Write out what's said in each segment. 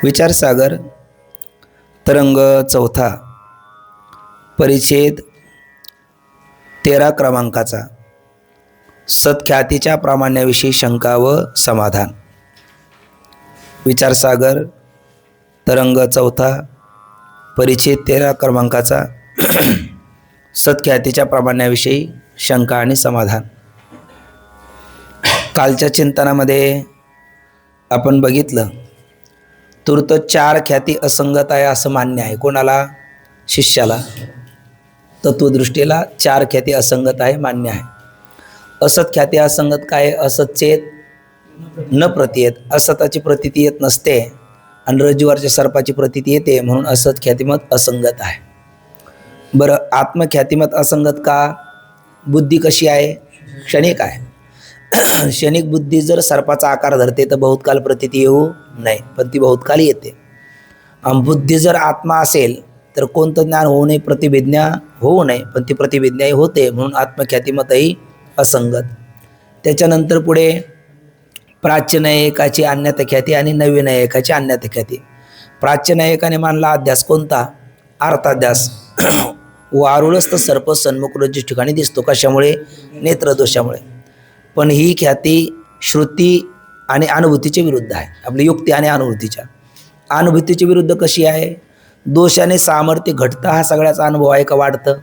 विचारसागर तरंग चौथा परिच्छेद 13 क्रमांकाचा सत्ख्यातीच्या प्रामाण्याविषयी शंका व समाधान। विचारसागर तरंग चौथा परिच्छेद 13 क्रमांकाचा सत्ख्यातीच्या प्रामाण्याविषयी शंका आणि समाधान। कालच्या चिंतनामध्ये आपण बघितलं तूर्त 4 ख्याती असंगत आहे असं मान्य आहे। कोणाला? शिष्याला। तत्वदृष्टीला 4 ख्याती असंगत आहे मान्य आहे। असत ख्याती असंगत काय? असत चेत न प्रतीयेत, असताची प्रतीती येत नसते आणि रज्जूवरच्या सर्पाची प्रतीती येते म्हणून असत ख्यातिमत असंगत आहे। बरं, आत्मख्यातिमत असंगत का? बुद्धी कशी आहे? क्षणिक आहे। क्षणिक बुद्धी जर सर्पाचा आकार धरते तर बहुतकाल प्रतीती येऊ नये, पण ती बहुतकाल येते। बुद्धी जर आत्मा असेल तर कोणतं ज्ञान होऊ नये? प्रतिभिज्ञा होऊ नये, पण ती प्रतिभिज्ञाही होते म्हणून आत्मख्यातिमतही असंगत। त्याच्यानंतर पुढे प्राच्य नयकाची अन्यथा ख्याती आणि नव्य नयकाची अन्यथा ख्याती। प्राच्य नयकाने मानला अध्यास कोणता? अर्थाध्यास। वारुळस्थ सर्प सन्मुख रज्जू ठिकाणी दिसतो, कशामुळे? नेत्रदोषामुळे। पण ही ख्याती श्रुती आणि अनुभूतीच्या विरुद्ध आहे। आपली युक्ती आणि अनुभूतीच्या। अनुभूतीच्या विरुद्ध कशी आहे? दोषाने सामर्थ्य घटतं हा सगळ्याचा अनुभव आहे का वाढतं?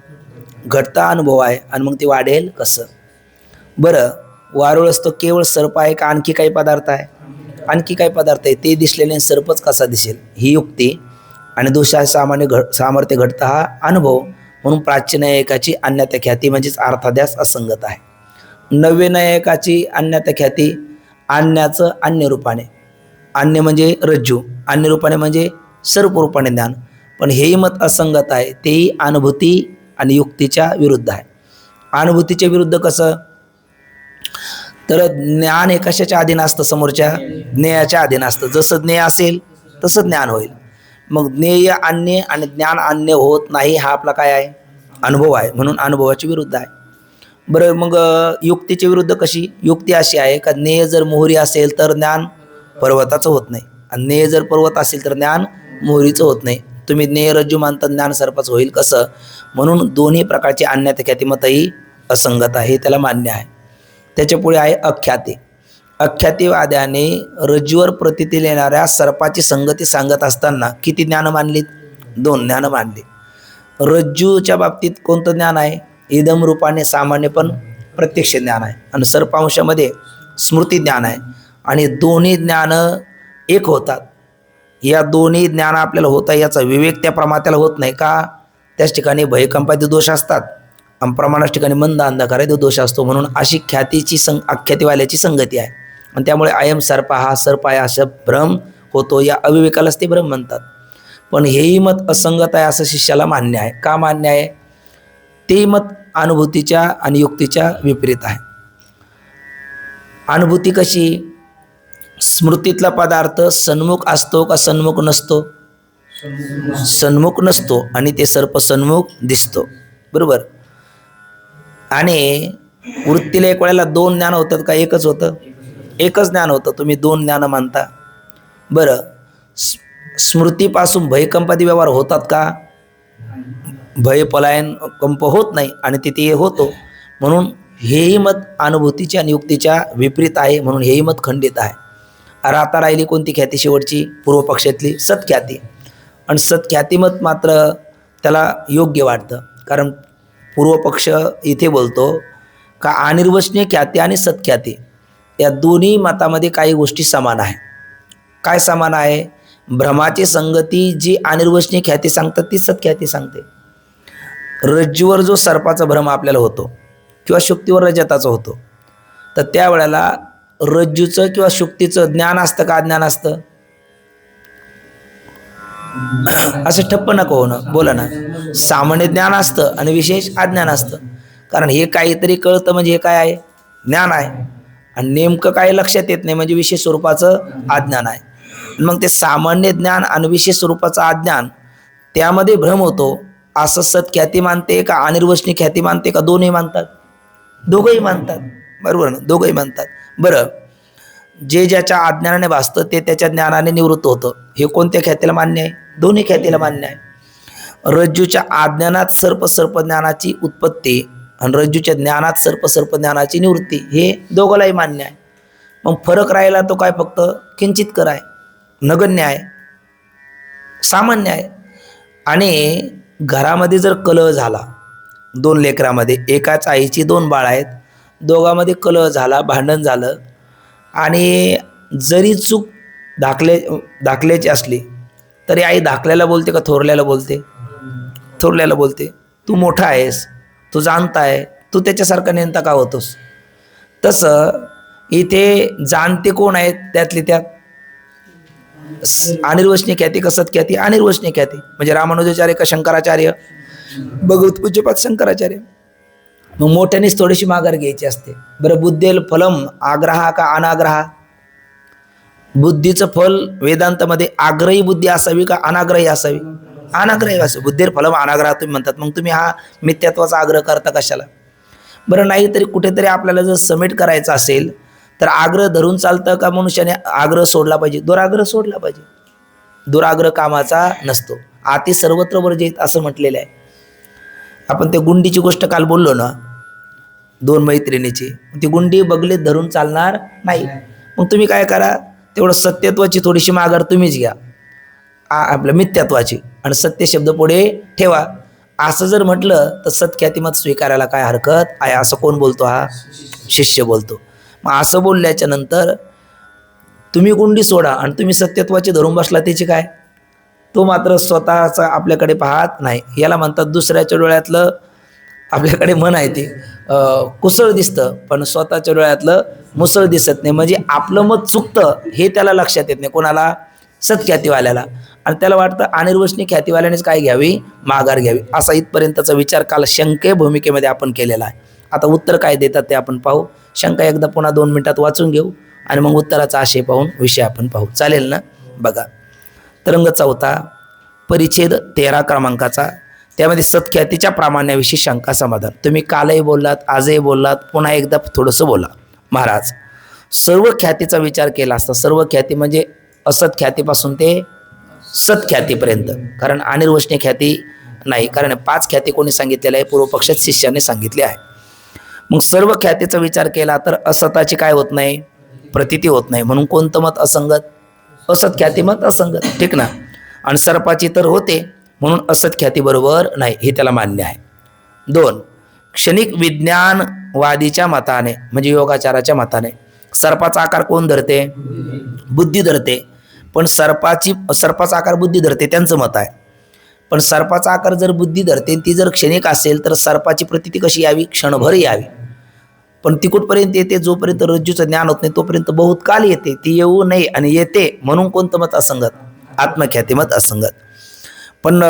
घटता अनुभव आहे आणि मग ते वाढेल कसं? बरं, वारुळ असतो केवळ सर्प आहे का आणखी काही पदार्थ आहे? आणखी काही पदार्थ आहे, ते दिसलेले सर्पच कसा दिसेल? ही युक्ती आणि दोषा सामर्थ्य घटतं हा अनुभव म्हणून प्राच्य नयकाची अन्यथा ख्याती म्हणजेच अर्थाध्यास असंगत आहे। नव्य नयकाची अन्यथा ख्याती अन्याचं अन्य रूपाने, अन्य म्हणजे रज्जू, अन्य रूपाने म्हणजे सर्प रूपाने ज्ञान, पण हेही मत असंगत आहे। तेही अनुभूती आणि युक्तीच्या विरुद्ध आहे। अनुभूतीच्या विरुद्ध कसं? तर ज्ञान हे कशाच्या अधीन असतं? समोरच्या ज्ञेयाच्या अधीन असतं। जसं ज्ञेय असेल तसं ज्ञान होईल। मग ज्ञेय अन्य आणि ज्ञान अन्य होत नाही हा आपला काय आहे? अनुभव आहे, म्हणून अनुभवाच्या विरुद्ध आहे। बरं, मग युक्तीच्या विरुद्ध कशी? युक्ती अशी आहे का ज्ञेय जर मोहरी असेल तर ज्ञान पर्वताचं होत नाही, आणि ज्ञेय जर पर्वत असेल तर ज्ञान मोहरीचं होत नाही। तुम्ही ज्ञेय रज्जू मानता, ज्ञान सर्पाचं होईल कसं? म्हणून दोन्ही प्रकारची अन्यथा ख्यातिमतही असंगत आहे, त्याला मान्य आहे। त्याच्या पुढे आहे अख्याती। अख्यातीवाद्याने रज्जूवर प्रतीती येणाऱ्या सर्पाची संगती सांगत असताना किती ज्ञान मानलीत? 2 ज्ञान मानली। रज्जूच्या बाबतीत कोणतं ज्ञान आहे? इदम रूपाने सामान्य पण प्रत्यक्ष ज्ञान आहे, आणि सर्पांशामध्ये स्मृती ज्ञान आहे, आणि दोन्ही ज्ञान एक होतात। या दोन्ही ज्ञान आपल्याला होत आहे याचा विवेक त्या प्रमात्याला होत नाही का? त्याच ठिकाणी भयकंपाचे दोष असतात आणि प्रमाणाच्या ठिकाणी मंद अंधकाराचा दोष असतो, म्हणून अशी ख्यातीची अख्यातीवाल्याची संगती आहे, आणि त्यामुळे अयम सर्प हा सर्प आहे असा भ्रम होतो। या अविवेकालाच ते भ्रम म्हणतात। पण हेही मत असंगत आहे असं शिष्याला मान्य आहे। का मान्य आहे? ते मत अनुभूतीच्या आणि युक्तीच्या विपरीत आहे। अनुभूती कशी? स्मृतीतला पदार्थ सन्मुख असतो का सन्मुख नसतो? सन्मुख नसतो, आणि ते सर्प सन्मुख दिसतो, बरोबर। आणि वृत्तीला एक वेळेला 2 ज्ञान होतात का एकच होतं? एकच ज्ञान होतं, तुम्ही 2 ज्ञान मानता। बरं, स्मृतीपासून भयकंपादी व्यवहार होतात का? भय पलायन कंप होत नाही, आणि तिथे होतो, म्हणून हेही मत अनुभूतीच्या आणि युक्तीच्या विपरीत आहे, म्हणून हेही मत खंडित आहे। आता राहिली कोणती ख्याती? शेवटची पूर्व पक्षातली सत्ख्याती। आणि सत्ख्याती मत मात्र त्याला योग्य वाटतं, कारण पूर्व पक्ष इथे बोलतो का अनिर्वचनीय ख्याती आणि सत्ख्याती या दोन्ही मतामध्ये काही गोष्टी समान आहे। काय समान आहे? भ्रमाची संगती जी अनिर्वचनीय ख्याती सांगतात ती सत्ख्याती सांगते। रज्जूवर जो सर्पाचा भ्रम आपल्याला होतो किंवा शुक्तीवर रजताचा होतो, तर त्यावेळेला रज्जूचं किंवा शुक्तीचं ज्ञान असतं का अज्ञान असतं? असं ठप्प नको होणं, बोला ना। सामान्य ज्ञान असतं आणि विशेष अज्ञान असतं, कारण हे काहीतरी कळतं म्हणजे हे काय आहे? ज्ञान आहे, आणि नेमकं काय लक्षात येत नाही म्हणजे विशेष स्वरूपाचं अज्ञान आहे। मग ते सामान्य ज्ञान आणि विशेष स्वरूपाचं अज्ञान त्यामध्ये भ्रम होतो असं सत्ख्याती मानते का अनिर्वचनीय ख्याती मानते का दोन्ही मानतात? दोघंही मानतात, बरोबर ना, दोघंही मानतात। बरं, जे ज्याच्या अज्ञानाने भासतं ते त्याच्या ज्ञानाने निवृत्त होतं. हे कोणत्या ख्यातीला मान्य आहे? दोन्ही ख्यातीला मान्य आहे. रज्जूच्या अज्ञानात सर्प ज्ञानाची उत्पत्ती आणि रज्जूच्या ज्ञानात सर्प ज्ञानाची निवृत्ती हे दोघांनाही मान्य आहे. मग फरक राहिला तो काय? फक्त किंचित कर आहे, नगण्य आहे, सामान्य आहे. आणि घरामध्ये जर कलह झाला, दोन लेकरामध्ये, एकाच आईची दोन बाळ आहेत, दोघांमध्ये कलह झाला, भांडण झालं, आणि जरी चूक धाकल्याची असली तरी आई धाकल्याला बोलते का थोरल्याला बोलते? थोरल्याला बोलते. तू मोठा आहेस, तू जाणता आहे, तू त्याच्यासारखा नेमता का होतोस? तसं इथे जाणते कोण आहेत? त्यातली त्यात अनिर्वचनीय ख्याती का सत्ख्याती? अनिर्वचनीय ख्याती. म्हणजे रामानुजाचार्य का शंकराचार्य? भगवत पूज्यपाद शंकराचार्य. मग मोठ्यानेच थोडीशी माघार घ्यायची असते. बरं, बुद्धेल फलम आग्रहा का अनाग्रहा? बुद्धीचं फल वेदांतामध्ये आग्रही बुद्धी असावी का अनाग्रही असावी? अनाग्रही असावी. बुद्धेर फलम अनाग्रहा तुम्ही म्हणतात, मग तुम्ही हा मिथ्यात्वाचा आग्रह करता कशाला? बरं, नाही तरी कुठेतरी आपल्याला जर समेट करायचा असेल तर आग्रह धरून चालतं का मनुष्याने आग्रह सोडला पाहिजे? दुराग्रह सोडला पाहिजे. दुराग्रह कामाचा नसतो. आती सर्वत्र वर्जित असं म्हटलेलं आहे. आपण ते गुंडीची गोष्ट काल बोललो ना, दोन मैत्रिणीची. ती गुंडी बगलेत धरून चालणार नाही. मग तुम्ही काय करा, तेवढं सत्यत्वाची थोडीशी माघार तुम्हीच घ्या, आपल्या मिथ्यात्वाची, आणि सत्य शब्द पुढे ठेवा. असं जर म्हटलं तर सत्ख्यातिमत स्वीकारायला काय हरकत आहे? असं कोण बोलतो? हा शिष्य बोलतो. मग असं बोलल्याच्या नंतर तुम्ही गुंडी सोडा आणि तुम्ही सत्यत्वाची धरून बसला, त्याची काय? तो मात्र स्वतःचा आपल्याकडे पाहत नाही. याला म्हणतात दुसऱ्याच्या डोळ्यातलं, आपल्याकडे म्हण आहे ती, कुसळ दिसतं पण स्वतःच्या डोळ्यातलं मुसळ दिसत नाही. म्हणजे आपलं मत चुकतं हे त्याला लक्षात येत नाही. कोणाला? सत्ख्यातीवाल्याला. आणि त्याला वाटतं अनिर्वचनीय ख्यातीवाल्यानेच काय घ्यावी? माघार घ्यावी. असा इथपर्यंतचा विचार काल शंके भूमिकेमध्ये आपण केलेला आहे. आता उत्तर काय देतात ते आपण पाहू. शंका एकदा पुन्हा 2 मिनिटात वाचून घेऊ आणि मग उत्तराचा आशय पाहून विषय आपण पाहू. चालेल ना? बघा, तरंग 4 परिच्छेद 13 क्रमांकाचा, त्यामध्ये सत्ख्यातीच्या प्रामाण्याविषयी शंका समाधान. तुम्ही कालही बोललात, आजही बोललात, पुन्हा एकदा थोडंसं बोला. महाराज, सर्व ख्यातीचा विचार केला असता, सर्व ख्याती म्हणजे असत ख्यातीपासून ते सत्ख्यातीपर्यंत, कारण अनिर्वचनीय ख्याती नाही, कारण 5 ख्याती कोणी सांगितलेलं आहे? पूर्वपक्षात शिष्याने सांगितले आहे. मग सर्व ख्यातीचा विचार केला तर असताची काय होत नाही? प्रतीती होत नाही. म्हणून कोणतं मत असंगत? असत ख्याती मत असंगत, ठीक ना? आणि सर्पाची तर होते, म्हणून असत ख्याती बरोबर नाही, हे त्याला मान्य आहे. 2 क्षणिक विज्ञानवादीच्या मताने, म्हणजे योगाचाराच्या मताने, सर्पाचा आकार कोण धरते? बुद्धी धरते. पण सर्पाचा आकार बुद्धी धरते, त्यांचं मत आहे. पण सर्पाचा आकार जर बुद्धी धरते, ती जर क्षणिक असेल तर सर्पाची प्रतीती कशी यावी? क्षणभर यावी. पण ती कुठपर्यंत येते? जोपर्यंत रज्जूचं ज्ञान होत नाही तोपर्यंत बहुत काल येते. ती येऊ नये आणि येते, म्हणून कोणतं मत असंगत? आत्मख्याती मत असंगत. पण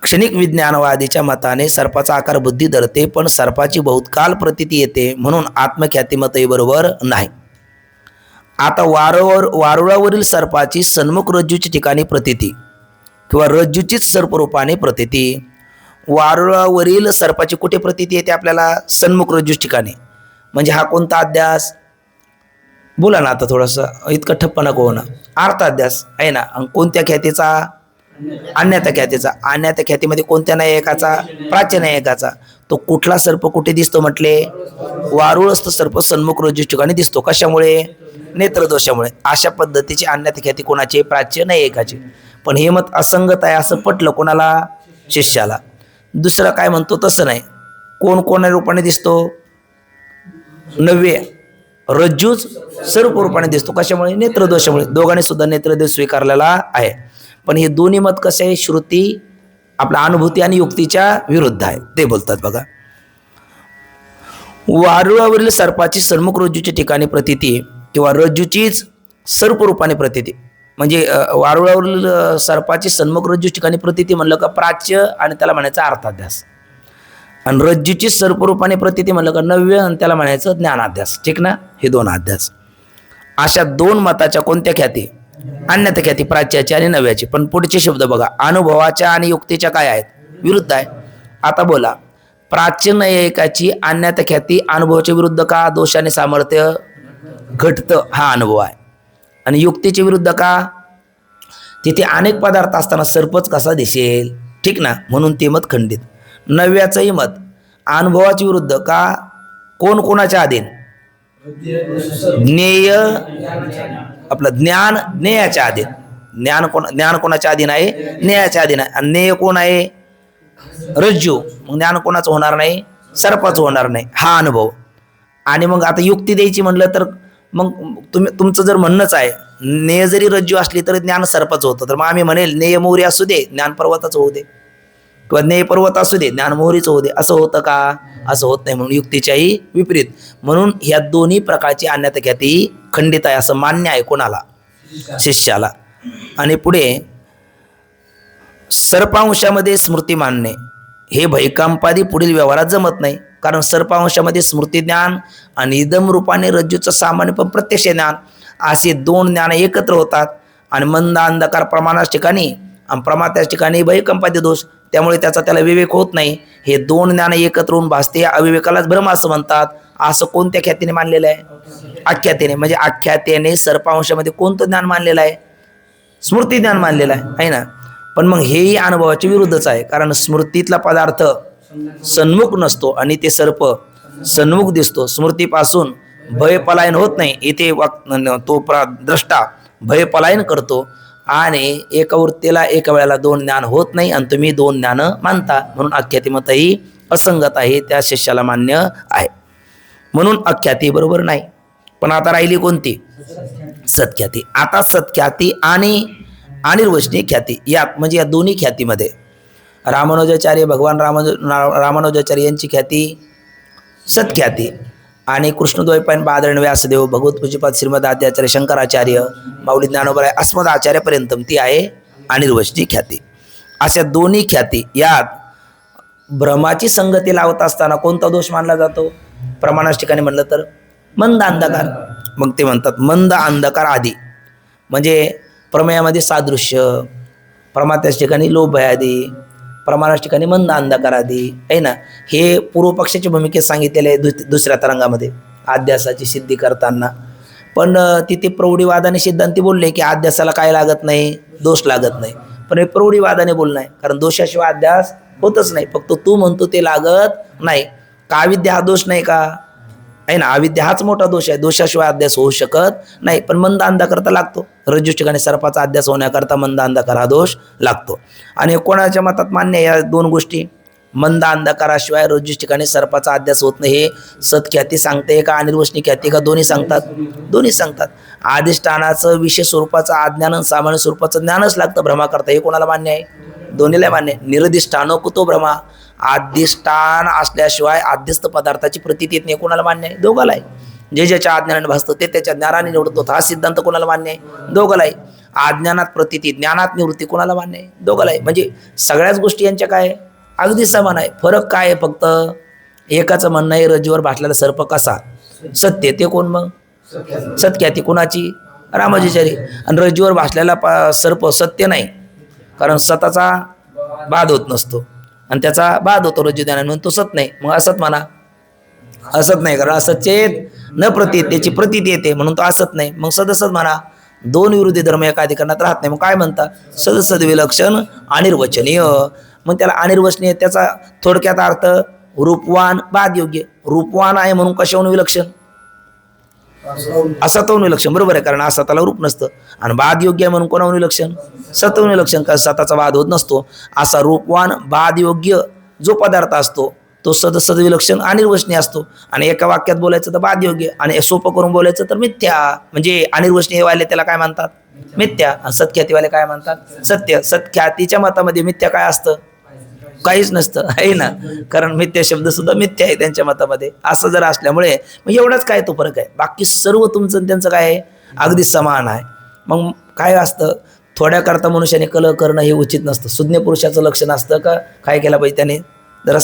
क्षणिक विज्ञानवादीच्या मताने सर्पाचा आकार बुद्धी धरते, पण सर्पाची बहुतकाल प्रतीती येते, म्हणून आत्मख्याती मतही बरोबर नाही. आता वारुळावरील सर्पाची सन्मुख रज्जूच्या ठिकाणी प्रतीती किंवा रज्जूचीच सर्परूपाने प्रतीती. वारुळावरील सर्पाची कुठे प्रतीती येते आपल्याला? सन्मुख रज्जूच्या ठिकाणी. म्हणजे हा कोणता अध्यास? बोला ना आता थोडंसं, इतकं ठप्प नको होणं. अर्थाध्यास आहे ना. आणि कोणत्या ख्यातीचा? अन्यथा ख्यातीचा. अन्यथा ख्यातीमध्ये कोणत्या नायकाचा? प्राच्य नायकाचा. तो कुठला सर्प कुठे दिसतो म्हटले? वारुळस्थ सर्प सन्मुख रज्जूच्या ठिकाणी दिसतो. कशामुळे? नेत्रदोषामुळे. अशा पद्धतीची अन्यथा ख्याती कोणाची? प्राच्य नायकाची. पण हे मत असंगत आहे असं पटलं कोणाला? शिष्याला. दुसरं काय म्हणतो? तसं नाही. कोण कोणा रूपाने दिसतो? नव्हे रज्जूच सर्व रूपाने दिसतो. कशामुळे? नेत्रदोषामुळे. दोघांनी सुद्धा नेत्रदोष स्वीकारलेला आहे. पण हे दोन्ही मत कसे आहे? श्रुती आपल्या अनुभूती आणि युक्तीच्या विरुद्ध आहे. ते बोलतात बघा. वारुळावरील सर्पाची सन्मुख रज्जूच्या ठिकाणी प्रतीती किंवा रज्जूचीच सर्प रूपाने प्रतीती, म्हणजे वारुळावरील सर्पाची सन्मुख रज्जू ठिकाणी प्रतीती म्हणलं का प्राच्य आणि त्याला म्हणायचं अर्थाध्यास. आणि रज्जूची सर्परूपाने प्रतीती म्हणलं का नव्य आणि त्याला म्हणायचं ज्ञानाध्यास. ठीक ना? हे 2 अध्यास. अशा 2 मताच्या कोणत्या ख्याती? अन्यथा ख्याती, प्राच्याची आणि नव्याची. पण पुढचे शब्द बघा, अनुभवाच्या आणि युक्तीच्या काय आहेत? विरुद्ध आहे. आता बोला, प्राच्य नैयायिकाची अन्यथा ख्याती अनुभवाच्या विरुद्ध का? दोषाने सामर्थ्य घटतं हा अनुभव आहे. आणि युक्तीच्या विरुद्ध का? तिथे अनेक पदार्थ असताना सर्पच कसा दिसेल, ठीक ना, म्हणून ते मत खंडित. 9व्याचंही मत अनुभवाच्या विरुद्ध का? कोण कोणाच्या अधीन? ज्ञेय आपलं ज्ञान ज्ञेयाच्या अधीन. ज्ञान कोणाच्या अधीन आहे? ज्ञेयाच्या अधीन आहे. आणि ज्ञेय कोण आहे? रज्जू. मग ज्ञान कोणाचं होणार नाही? सर्पाचं होणार नाही हा अनुभव. आणि मग आता युक्ती द्यायची म्हणलं तर मग तुमचं जर म्हणणंच आहे ज्ञेय जरी रज्जू असली तरी ज्ञान सर्पाचं होतं, तर मग आम्ही म्हणेल ज्ञेय मोहरी असू दे ज्ञान पर्वताचं होऊ दे, किंवा ज्ञेय पर्वत असू दे ज्ञान मोहरीचं होऊ दे. असं होतं का? असं होत नाही. म्हणून युक्तीच्याही विपरीत. म्हणून ह्या दोन्ही प्रकारची अन्यथा ख्याती खंडित आहे असं मान्य आहे कोणाला? शिष्याला. आणि पुढे सर्पांशामध्ये स्मृती मानणे हे भैकांपादी पुढील व्यवहारात जमत नाही. कारण सर्पांशामध्ये स्मृती ज्ञान आणि इदम रूपाने रज्जूचं सामान्य पण प्रत्यक्ष ज्ञान असे दोन ज्ञान एकत्र होतात. आणि मंद अंधकार प्रमाणाच्या ठिकाणी आणि प्रमात्याच्या ठिकाणी भैकंपादी दोष, त्यामुळे त्याला विवेक होत नाही. हे दोन ज्ञान एकत्र होऊन भासते, अविवेकालाच भ्रम असं म्हणतात. असं कोणत्या ख्यातीने मानलेलं आहे? आख्यातेने. म्हणजे आख्यातेने सर्पांशामध्ये कोणतं ज्ञान मानलेलं आहे? स्मृती ज्ञान मानलेलं आहे ना. पण मग हेही अनुभवाच्या विरुद्धच आहे. कारण स्मृतीतला पदार्थ सन्मुख नसतो आणि ते सर्प सन्मुख दिसतो. स्मृतीपासून भय पलायन होत नाही. इथे तो द्रष्टा भय पलायन करतो. आणि एका वृत्तीला एका वेळेला दोन ज्ञान होत नाही आणि तुम्ही दोन ज्ञान मानता. म्हणून आख्यातीमतही असंगत आहे, त्या शिष्याला मान्य आहे. म्हणून अख्याती बरोबर नाही. पण आता राहिली कोणती? सत्ख्याती. आता सत्ख्याती आणि अनिर्वचनीय ख्याती यात म्हणजे या दोन्ही ख्यातीमध्ये रामानुजाचार्य भगवान रामानुजाचार्य यांची ख्याती सत्ख्याती आणि कृष्णद्वैपायन बादरण व्यासदेव भगवत पूज्यपाद श्रीमद आद्याचार्य शंकराचार्य माऊली ज्ञानोबराय अस्मद आचार्यपर्यंत ती आहे अनिर्वचनीय ख्याती. अशा दोन्ही ख्याती यात भ्रमाची संगती लावत असताना कोणता दोष मानला जातो? प्रमाणाच्या ठिकाणी म्हणलं तर मंद अंधकार. मग ते म्हणतात मंद अंधकार आदी म्हणजे प्रमेयामध्ये सादृश्य, प्रमात्याच्या ठिकाणी लोभ आदी, प्रमाणाच्या ठिकाणी मंद अंधकार आदी आहे ना. हे पूर्व पक्षाच्या भूमिकेत सांगितलेले आहे दुसऱ्या तरंगामध्ये अध्यासाची सिद्धी करताना. पण तिथे प्रौढीवादाने सिद्धांती बोलले की अध्यासाला काय लागत नाही? दोष लागत नाही. पण हे प्रौढीवादाने बोलणं आहे. कारण दोषाशिवाय अध्यास होतच नाही. फक्त तू म्हणतो ते लागत नाही. का अविद्या हा दोष नाही का? आहे ना. अविद्या हाच मोठा दोष आहे. दोषाशिवाय अध्यास होऊ शकत नाही. पण मंद अंधकार लागतो. रज्जू ठिकाणी सर्पाचा अध्यास होण्याकरता मंद अंधकार हा दोष लागतो. आणि कोणाच्या मतात मान्य या दोन गोष्टी? मंद अंधकाराशिवाय रज्जू ठिकाणी सर्पाचा अध्यास होत नाही हे सत्ख्याती सांगते का अनिर्वचनीय ख्याती का? दोन्ही सांगतात. दोन्ही सांगतात. अधिष्ठानाचं विशेष स्वरूपाचं अज्ञान आणि सामान्य स्वरूपाचं ज्ञानच लागतं भ्रमा करता. हे कोणाला मान्य आहे? दोन्हीला मान्य आहे. निरधिष्ठानो कुतो भ्रमा. अधिष्ठान असल्याशिवाय अध्यस्त पदार्थाची प्रतीती येत नाही. कोणाला मान्य आहे? दोघाला आहे. जे ज्याच्या अज्ञानाने भासतं ते त्याच्या ज्ञानाने निवडतो. हा सिद्धांत कोणाला मान्य आहे? दोघाला आहे. अज्ञानात प्रतीती ज्ञानात निवृत्ती कोणाला मान्य आहे? दोघाला आहे. म्हणजे सगळ्याच गोष्टी यांच्या काय अगदी समान आहे. फरक काय आहे? फक्त एकाचं म्हणणं आहे रज्जूवर भासलेला सर्प कसा सत्य, ते कोण मग? सत्ख्याती. कोणाची? रामानुजाचार्य. आणि रज्जूवर भासलेला सर्प सत्य नाही, कारण सताचा बाध होत नसतो आणि त्याचा बाध होतो रज्जू ज्ञानाने, म्हणून तो सत नाही. मग असत म्हणा. असत नाही, कारण असत चेत न प्रतीत, त्याची प्रतीत येते म्हणून तो असत नाही. मग सदसत म्हणा. दोन विरोधी धर्म एका अधिकरणात राहत नाही. मग काय म्हणता? सदसद विलक्षण अनिर्वचनीय. मग त्याला अनिर्वचनीय त्याचा थोडक्यात अर्थ रूपवान बाद योग्य. रूपवान आहे म्हणून कशाहून विलक्षण? असताहून विलक्षण. बरोबर आहे, कारण असताला रूप नसतं. आणि बाद योग्य आहे म्हणून कोणाहून विलक्षण? सताहून विलक्षण, कारण सताचा बाद होत नसतो. असा रूपवान बाद योग्य जो पदार्थ असतो तो सदसद विलक्षण अनिर्वचनीय असतो. आणि एका वाक्यात बोलायचं तर बाद योग्य, आणि सोपं करून बोलायचं तर मिथ्या. म्हणजे अनिर्वचनीय वाले त्याला काय म्हणतात? मिथ्या. आणि सत्ख्यातीवाले काय म्हणतात? सत्य. सत्ख्यातीच्या मतामध्ये मिथ्या काय असतं? काहीच नसतं, आहे ना. कारण मिथ्या शब्द सुद्धा मिथ्या आहे त्यांच्या मतामध्ये. असं जर असल्यामुळे मग एवढंच काय तो फरक आहे. बाकी सर्व तुमचं त्यांचं काय आहे? अगदी समान आहे. मग काय असतं? थोड्या करता मनुष्याने कलह करणं हे उचित नसतं. सुज्ञ पुरुषाचं लक्षण असतं का काय केलं पाहिजे? त्याने जरा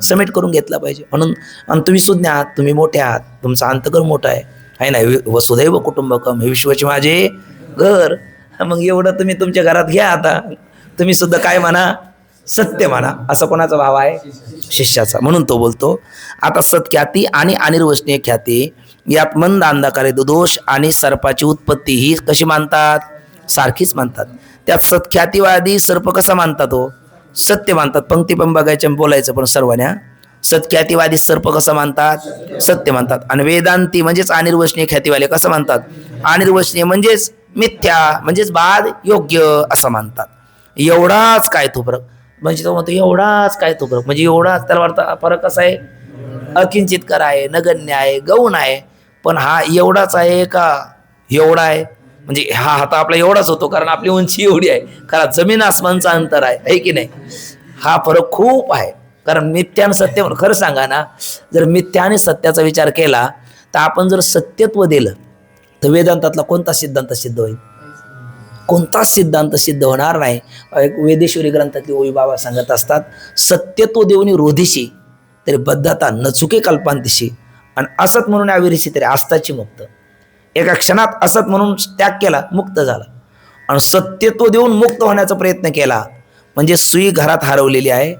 समेट करून घेतला पाहिजे. म्हणून आणि तुम्ही सुज्ञ आहात, तुम्ही मोठे आहात, तुमचं अंतकर्म मोठं आहे ना. वसुधैव कुटुंबकम, हे विश्वाचे माझे घर. मग एवढं तुम्ही तुमच्या घरात घ्या. आता तुम्ही सुद्धा काय म्हणा? सत्य म्हणा. असा कोणाचा भाव आहे? शिष्याचा. म्हणून तो बोलतो आता सत्ख्याती आणि अनिर्वचनीय ख्याती यात मंद अंधकारे दोष आणि सर्पाची उत्पत्ती ही कशी मानतात? सारखीच मानतात. त्यात सत्ख्यातीवादी सर्प कसा मानतात हो? सत्य मानतात. पंक्ती पण बघायच्या बोलायचं पण सर्वांना. सत्ख्यातीवादी सर्प कसं मानतात? सत्य मानतात. आणि वेदांती म्हणजेच अनिर्वचनीय ख्यातीवाले कसं मानतात? अनिर्वचनीय म्हणजेच मिथ्या म्हणजेच बाद योग्य असं मानतात. एवढाच काय तो फरक? म्हणजे तो म्हणतो एवढाच काय तो फरक म्हणजे एवढाच त्याला वाटतं फरक कसा आहे? अकिंचितकर आहे, नगण्य आहे, गौण आहे. पण हा एवढाच आहे का एवढा आहे? म्हणजे हा आता आपला एवढाच होतो कारण आपली उंची एवढी आहे. कारण जमीन आसमानचं अंतर आहे की नाही? हा फरक खूप आहे. कारण मिथ्या आणि सत्य, खरं सांगा ना, जर मिथ्या आणि सत्याचा विचार केला तर आपण जर सत्यत्व दिलं तर वेदांतातला कोणता सिद्धांत सिद्ध होईल? कोणताच सिद्धांत सिद्ध होणार नाही. एक वेदेश्वरी ग्रंथातली ओवी बाबा सांगत असतात, सत्यत्व देऊनी रोधीशी तरी बद्धता न चुके कल्पांतिशी, आणि असत म्हणून अविरिशी तरी आस्ताची मुक्त. एका क्षणात असत म्हणून त्याग केला, मुक्त झाला. आणि सत्यत्व देऊन मुक्त होण्याचा प्रयत्न केला म्हणजे सुई घरात हरवलेली आहे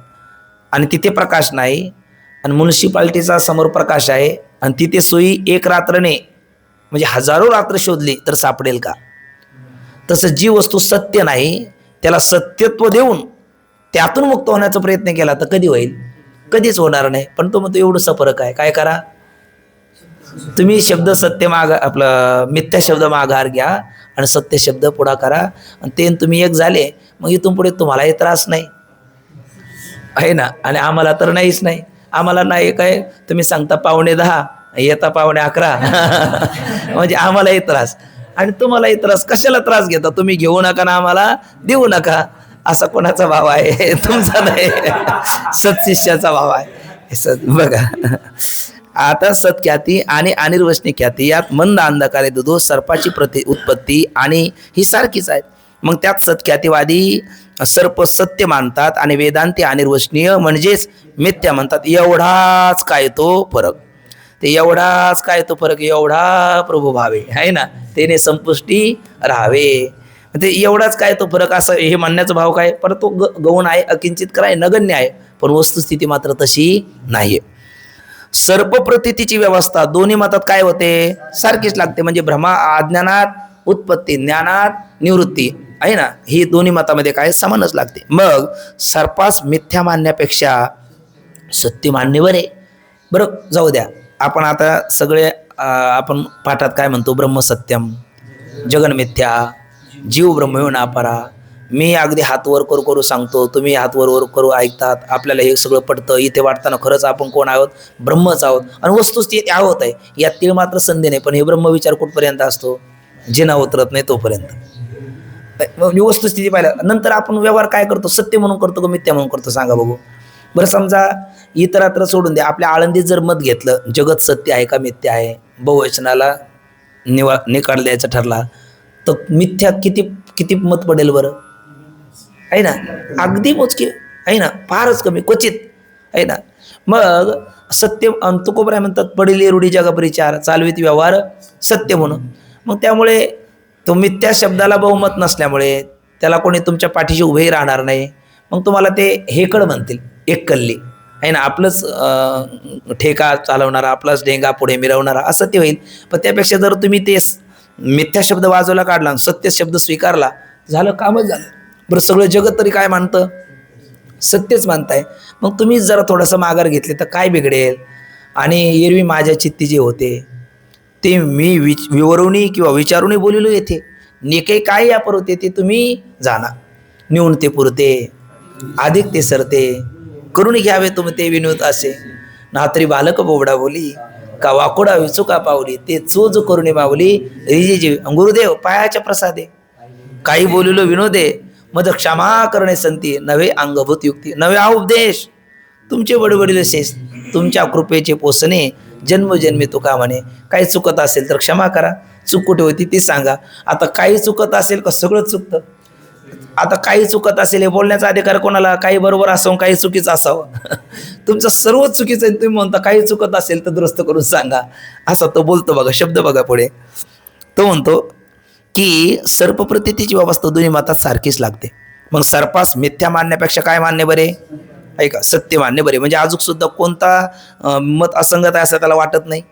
आणि तिथे प्रकाश नाही, आणि म्युन्सिपाल्टीचा समोर प्रकाश आहे, आणि तिथे सुई एक रात्रने म्हणजे हजारो रात्र शोधली तर सापडेल का? तसं जी वस्तू सत्य नाही त्याला सत्यत्व देऊन त्यातून मुक्त होण्याचा प्रयत्न केला तर कधी होईल? कधीच होणार नाही. पण तो म्हणतो एवढंसं फरक आहे. काय करा तुम्ही? शब्द सत्य माग आपलं मिथ्या शब्द माघार घ्या आणि सत्य शब्द पुढा करा, आणि ते तुम्ही एक झाले मग इथून पुढे तुम्हालाही त्रास नाही आहे ना. आणि आम्हाला तर नाहीच नाही. आम्हाला नाही काय तुम्ही सांगता 9:45 येता 11:15 म्हणजे आम्हालाही त्रास आणि तुम्हालाही त्रास. कशाला त्रास घेता? तुम्ही घेऊ नका ना आम्हाला देऊ नका. असा कोणाचा भाव आहे? तुमचा नाही, सत्शिष्याचा भाव आहे. बघा आता सत्ख्याती आणि अनिर्वचनीय ख्याती यात मंद अंधकारे दोष सर्पाची उत्पत्ती आणि ही सारखीच आहे. मग त्यात सत्ख्यातीवादी सर्प सत्य मानतात आणि वेदांती अनिर्वचनीय म्हणजेच मिथ्या म्हणतात. एवढाच काय तो फरक? ते एवढाच काय तो फरक? एवढा प्रभू भावे आहे ना, त्याने संपुष्टी राहावे. ते एवढाच काय तो फरक असं हे म्हणण्याचा भाव काय? परत तो गौण आहे, अकिंचित आहे, नगण्य आहे, पण वस्तुस्थिती मात्र तशी नाही. सर्प प्रतीतीची व्यवस्था दोन्ही मतात काय होते? सारखीच लागते. म्हणजे भ्रमा अज्ञानात उत्पत्ती, ज्ञानात निवृत्ती आहे ना, ही दोन्ही मतामध्ये काय समानच लागते. मग सर्पास मिथ्या मानण्यापेक्षा सत्य मानणे बरे. बरं जाऊ द्या, आपण आता सगळे आपण पाठात काय म्हणतो? ब्रह्मसत्यम, जगन मिथ्या, जीव ब्रह्मयो नापरा. मी अगदी हात वर करू करू सांगतो, तुम्ही हात वर करू ऐकतात, आपल्याला हे सगळं पडतं. इथे वाटताना खरंच आपण कोण आहोत? ब्रह्मच आहोत. आणि वस्तुस्थिती आहोत आहे यात तीळ मात्र संधी नाही. पण हे ब्रह्मविचार कुठपर्यंत असतो? जिना उतरत नाही तोपर्यंत. वस्तुस्थिती पाहिल्या नंतर आपण व्यवहार काय करतो? सत्य म्हणून करतो का मिथ्या म्हणून करतो? सांगा बघू बरं. समजा इतरात्र सोडून द्या, आपल्या आळंदीत जर मत घेतलं जगत सत्य आहे का मिथ्या आहे, बहुवचनाला निकाल द्यायचा ठरला तर मिथ्या किती किती मत पडेल बरं? आहे ना, अगदी मोजके आहे ना, फारच कमी, क्वचित आहे ना. मग सत्य तुकोबराय म्हणतात पडिले रूढी जगपरिचार चालवीत व्यवहार सत्य म्हणून. मग त्यामुळे तो मिथ्या शब्दाला बहुमत नसल्यामुळे त्याला कोणी तुमच्या पाठीशी उभेही राहणार नाही. मग तुम्हाला ते हेकड म्हणतील, एक कल्ली आहे ना, आपलंच ठेका चालवणारा, आपलाच ढेंगा पुढे मिरवणारा असं ते होईल. पण त्यापेक्षा जर तुम्ही ते मिथ्या शब्द बाजूला काढला, सत्य शब्द स्वीकारला, झालं, कामच झालं. बरं सगळं जगत तरी काय मानतं? सत्यच मानताय. मग तुम्हीच जरा थोडंसं माघार घेतले तर काय बिघडेल? आणि एरवी माझ्या चित्ती जे होते ते मी विवरूनी किंवा विचारूनी बोलिलो येथे, नेके काय या परवते ते तुम्ही जाणा. न्यून ते पुरते अधिक ते सरते, करून घ्यावे तुम्ही ते विनोद असे. नातरी बालक बोबडा बोली का वाकोडा विचुका पावली, ते चोज करुणी मावली रिजीजी गुरुदेव पायाच्या प्रसादे. काही बोलिलो विनोदे मद क्षमा करणे संती, नवे अंगभूत युक्ती नवे हा उपदेश. तुमचे वडवडील शेष तुमच्या कृपेचे पोसणे, जन्मजन्मी तुका म्हणे. काही चुकत असेल तर क्षमा करा, चूक कुठे होती ते सांगा. आता काही चुकत असेल का सगळं चुकतं? आता काही चुकत असेल हे बोलण्याचा अधिकार कोणाला? काही बरोबर असावं, काही चुकीचं असावं. तुमचं सर्वच चुकीचं आहे. तुम्ही म्हणता काही चुकत असेल तर दुरुस्त करून सांगा, असा तो बोलतो. बघा शब्द बघा पुढे. तो म्हणतो की सर्पप्रतीतीची व्यवस्था दोन्ही मतात सारखीच लागते. मग सर्पास मिथ्या मानण्यापेक्षा काय मानणे बरे? ऐका, सत्य मानणे बरे. म्हणजे अजून सुद्धा कोणता मत असंगत आहे असं त्याला वाटत नाही.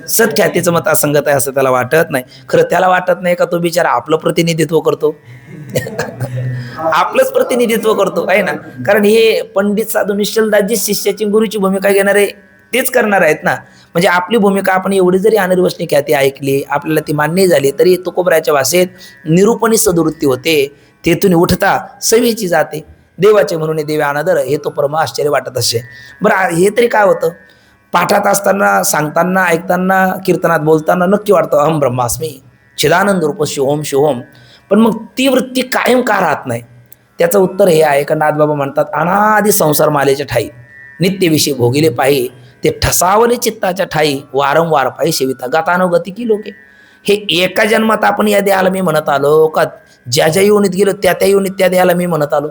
सत्ख्यातीचं मत असंगत आहे असं त्याला वाटत नाही. खरं त्याला वाटत नाही का तो बिचारा आपलं प्रतिनिधित्व करतो आपलंच प्रतिनिधित्व करतो आहे ना. कारण हे पंडित साधू निश्चलदासजी शिष्याची गुरुची भूमिका घेणारे तेच करणार आहेत ना. म्हणजे आपली भूमिका आपण एवढी जरी अनिर्वचनीय ख्याती ऐकली आपल्याला ती मान्य झाली तरी तुकोबराच्या भाषेत निरूपणी सदवृत्ती होते. तेथून उठता सवेची जाते देवाचे म्हणून देवे अनादर हे तो परम आश्चर्य वाटत असे. बरं हे तरी काय होतं पाठात असताना सांगताना ऐकताना कीर्तनात बोलताना नक्की वाटतं अहम ब्रह्मास्मी चिदानंद रूप शिवोम शिवोम. पण मग ती वृत्ती कायम का राहत नाही. त्याचं उत्तर हे आहे का नाथबाबा म्हणतात अनादि संसार मालेच्या ठाई नित्यविषयी भोगिले पायी ते ठसावले चित्ताच्या ठाई वारंवार पायी सेविता गतानुगती की लोके. हे एका जन्मात आपण या देहाला मी म्हणत आलो का ज्या ज्या योनीत गेलो त्या त्या योनीत त्या देहाला मी म्हणत आलो.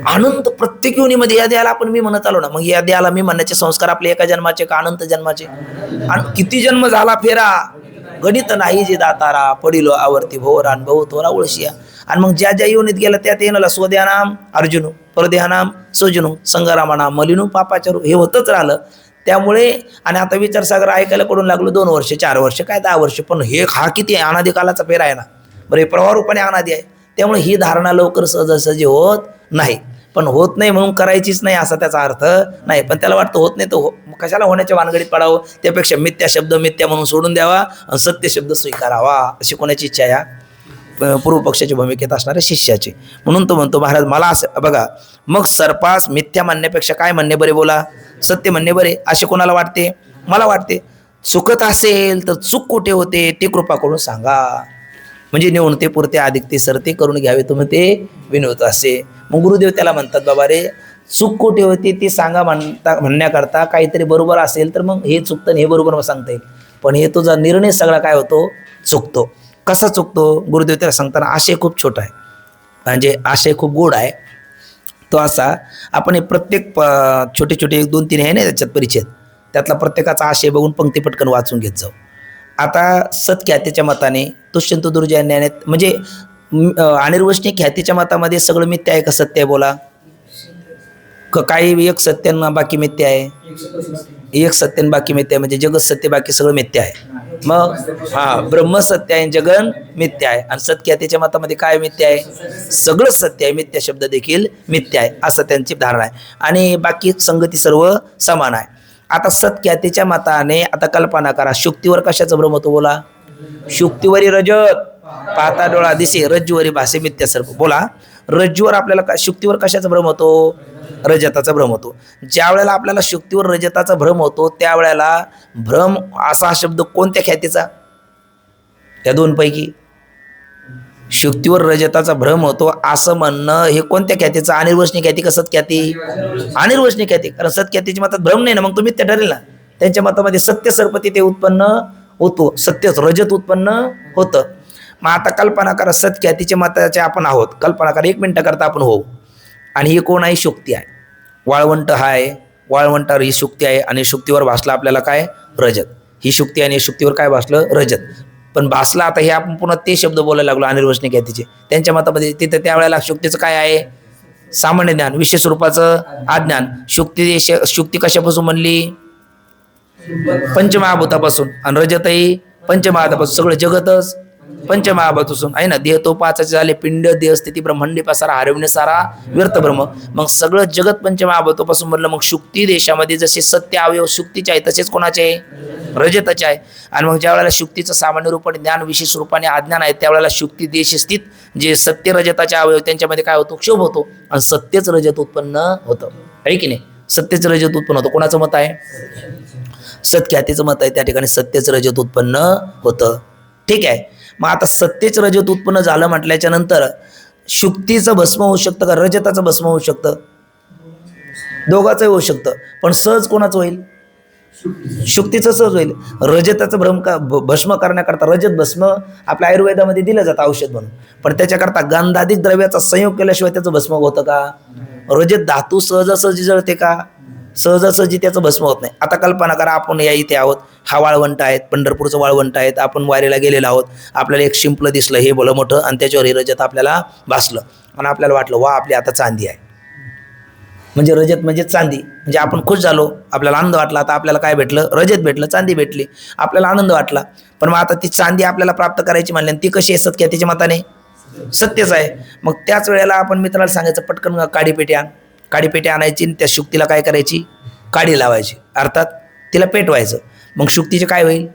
अनंत प्रत्येक योनीमध्ये या देहाला आपण मी म्हणत आलो ना. मग या देहाला मी म्हणण्याचे संस्कार आपले एका जन्माचे का अनंत जन्माचे. आणि किती जन्म झाला फेरा गणित नाही जे दातारा पडिलो आवर्ती भोवर अनुभव थोरा ओळशिया. आणि मग ज्या ज्या योनीत गेला त्या येणाला स्वदेहानाम अर्जुनू परदेहानाम सजुनू संग्रामानाम मलिनू पापाचारू हे होतच राहिलं. त्यामुळे आणि आता विचारसागर ऐकायला कडून लागलो 2 वर्ष 4 वर्ष काय 10 वर्ष पण हे हा किती आहे अनादी कालाचा फेरा आहे ना. बरं हे प्रवाहरूपाने अनादी आहे. त्यामुळे ही धारणा लवकर सहजासहजी होत नाही. पण होत नाही म्हणून करायचीच नाही असा त्याचा अर्थ नाही. पण त्याला वाटतं होत नाही तर कशाला होण्याच्या वानगडीत पडावं. त्यापेक्षा मिथ्या शब्द मिथ्या म्हणून सोडून द्यावा आणि सत्य शब्द स्वीकारावा अशी कोणाची इच्छा या पूर्व पक्षाच्या भूमिकेत असणाऱ्या शिष्याची. म्हणून तो म्हणतो महाराज मला असं बघा मग सरपास मिथ्या म्हणण्यापेक्षा काय म्हणणे बरे बोला सत्य म्हणणे बरे असे कोणाला वाटते. मला वाटते चुकत असेल तर चूक कुठे होते ते कृपा करून सांगा. म्हणजे निवडते पुरते अधिक ते सरते करून घ्यावे तुम्ही ते विनवत असे. मग गुरुदेव त्याला म्हणतात बाबा रे चूक कुठे होती ती सांगा म्हणण्याकरता काहीतरी बरोबर असेल तर मग हे चुकतं हे बरोबर सांगता येईल. पण हे तुझा निर्णय सगळा काय होतो चुकतो. कसा चुकतो गुरुदेव त्याला सांगताना आशय खूप छोटा आहे म्हणजे आशय खूप गोड आहे. तो असा आपण हे प्रत्येक छोटे छोटे 1-2-3 आहे ना त्याच्यात परिच्छेद त्यातला प्रत्येकाचा आशय बघून पंक्ती पटकन वाचून घेत जाऊ. आता सत्ख्यातीच्या मताने तुष्यंत दुर्जन्याने म्हणजे अनिर्वचनीय ख्यातीच्या मतामध्ये सगळं मिथ्या आहे का सत्य आहे बोला. काही एक सत्य बाकी मिथ्या आहे. एक सत्य बाकी मिथ्या आहे म्हणजे जगत सत्य बाकी सगळं मिथ्या आहे. मग ब्रह्म सत्य आहे जगन मिथ्या आहे. आणि सत्ख्यातीच्या मतामध्ये काय मिथ्या आहे सगळं सत्य आहे मिथ्या शब्द देखील मिथ्या आहे असं त्यांची धारणा आहे. आणि बाकी संगती सर्व समान आहे. आता सत्ख्यातीच्या मताने आता कल्पना करा शुक्तीवर कशाचं भ्रम होतो बोला. शुक्तीवरी रजत पाहता डोळा दिसे रज्जूवरी भासे मिथ्या सर्व बोला. रज्जूवर आपल्याला शुक्तीवर कशाचा भ्रम होतो रजताचा भ्रम होतो. ज्या वेळेला आपल्याला शुक्तीवर रजताचा भ्रम होतो त्यावेळेला भ्रम असा शब्द कोणत्या ख्यातीचा त्या 2 पैकी शुक्तीवर रजताचा भ्रम होतो असं म्हणणं हे कोणत्या ख्यातीचं अनिर्वचनीय ख्याती का सत्ख्याती अनिर्वचनीय ख्याती. कारण सत्ख्यातीच्या मतात भ्रम नाही ना मग तुम्ही त्या ठरेल ना. त्यांच्या मतामध्ये सत्य सर्पती ते उत्पन्न होतो सत्यच रजत उत्पन्न होतं. मग आता कल्पना करा सत्ख्यातीच्या मताचे आपण आहोत कल्पना करा 1 मिनिटं करता आपण होऊ आणि ही कोण आहे शुक्ती आहे वाळवंट आहे वाळवंटावर ही शुक्ती आहे आणि शुक्तीवर भासला आपल्याला काय रजत. ही शुक्ती आणि शुक्तीवर काय भासलं रजत. पण भासला आता हे आपण पुन्हा ते शब्द बोलायला लागलो अनिर्वचनीय ख्यातीचे. त्यांच्या मतामध्ये तिथं त्यावेळेला शुक्तीचं काय आहे सामान्य ज्ञान विशेष स्वरूपाचं अज्ञान. शुक्ती कशापासून म्हणली पंचमहाभूतापासून आणि रजतही पंचमहाभूतापासून सगळं जगतच पंचमहाभूतापासून आहे ना. देह तो 5 झाले पिंड देह स्थिती ब्रह्मांडी पसारा हरविणे सारा व्यर्थ ब्रह्म. मग सगळं जगत पंचमहाभूतापासून म्हणलं. मग शुक्ती देशामध्ये जसे सत्य अवयव शुक्तीचे आहे तसेच कोणाचे आहे रजताचे आहे. आणि मग ज्या वेळेला शुक्तीचं सामान्य रूपाने ज्ञान विशेष रूपाने अज्ञान आहे त्यावेळेला शुक्ती देश स्थित जे सत्य रजताचे अवयव त्यांच्यामध्ये काय होतो क्षोभ होतो आणि सत्यच रजत उत्पन्न होतं आहे की नाही. सत्यच रजत उत्पन्न होतं. कोणाचं मत आहे सत्ख्यातीचं मत आहे त्या ठिकाणी सत्यच रजत उत्पन्न होतं. ठीक आहे. मग आता सत्यच रजत उत्पन्न झालं म्हटल्याच्या नंतर शुक्तीचं भस्म होऊ शकतं का रजताचं भस्म होऊ शकतं दोघांचंही होऊ शकतं. पण सहज कोणाचं होईल शुक्तीचं सहज होईल. रजताचं भस्म करण्याकरता रजत भस्म आपल्या आयुर्वेदामध्ये दिलं जातं औषध म्हणून. पण त्याच्याकरता गंधाधिक द्रव्याचा संयोग केल्याशिवाय त्याचं भस्म होतं का. रजत धातू सहजासहजी जळते का सहजासहजी त्याचं भस्म होत नाही. आता कल्पना करा आपण या इथे आहोत हा वाळवंट आहेत पंढरपूरचं वाळवंट आहेत आपण वारीला गेलेलो आहोत आपल्याला एक शिंपलं दिसलं हे भलं मोठं आणि त्याच्यावर हे रजत आपल्याला भासलं आणि आपल्याला वाटलं वा आपली आता चांदी आहे. म्हणजे रजत म्हणजे चांदी. म्हणजे आपण खुश झालो, आपल्याला आनंद वाटला, आता आपल्याला काय भेटलं? रजत भेटलं, चांदी भेटली, आपल्याला आनंद वाटला. पण मग आता ती चांदी आपल्याला प्राप्त करायची म्हणल्या, ती कशी आहे? सत्ख्यातीच्या मताने सत्यच आहे. मग त्याच वेळेला आपण मित्राला सांगायचं पटकन काडीपेटी आण. काडीपेटी आणायची आणि त्या शुक्तीला काय करायची? काडी लावायची, अर्थात तिला पेटवायचं. मग शुक्तीचे काय होईल?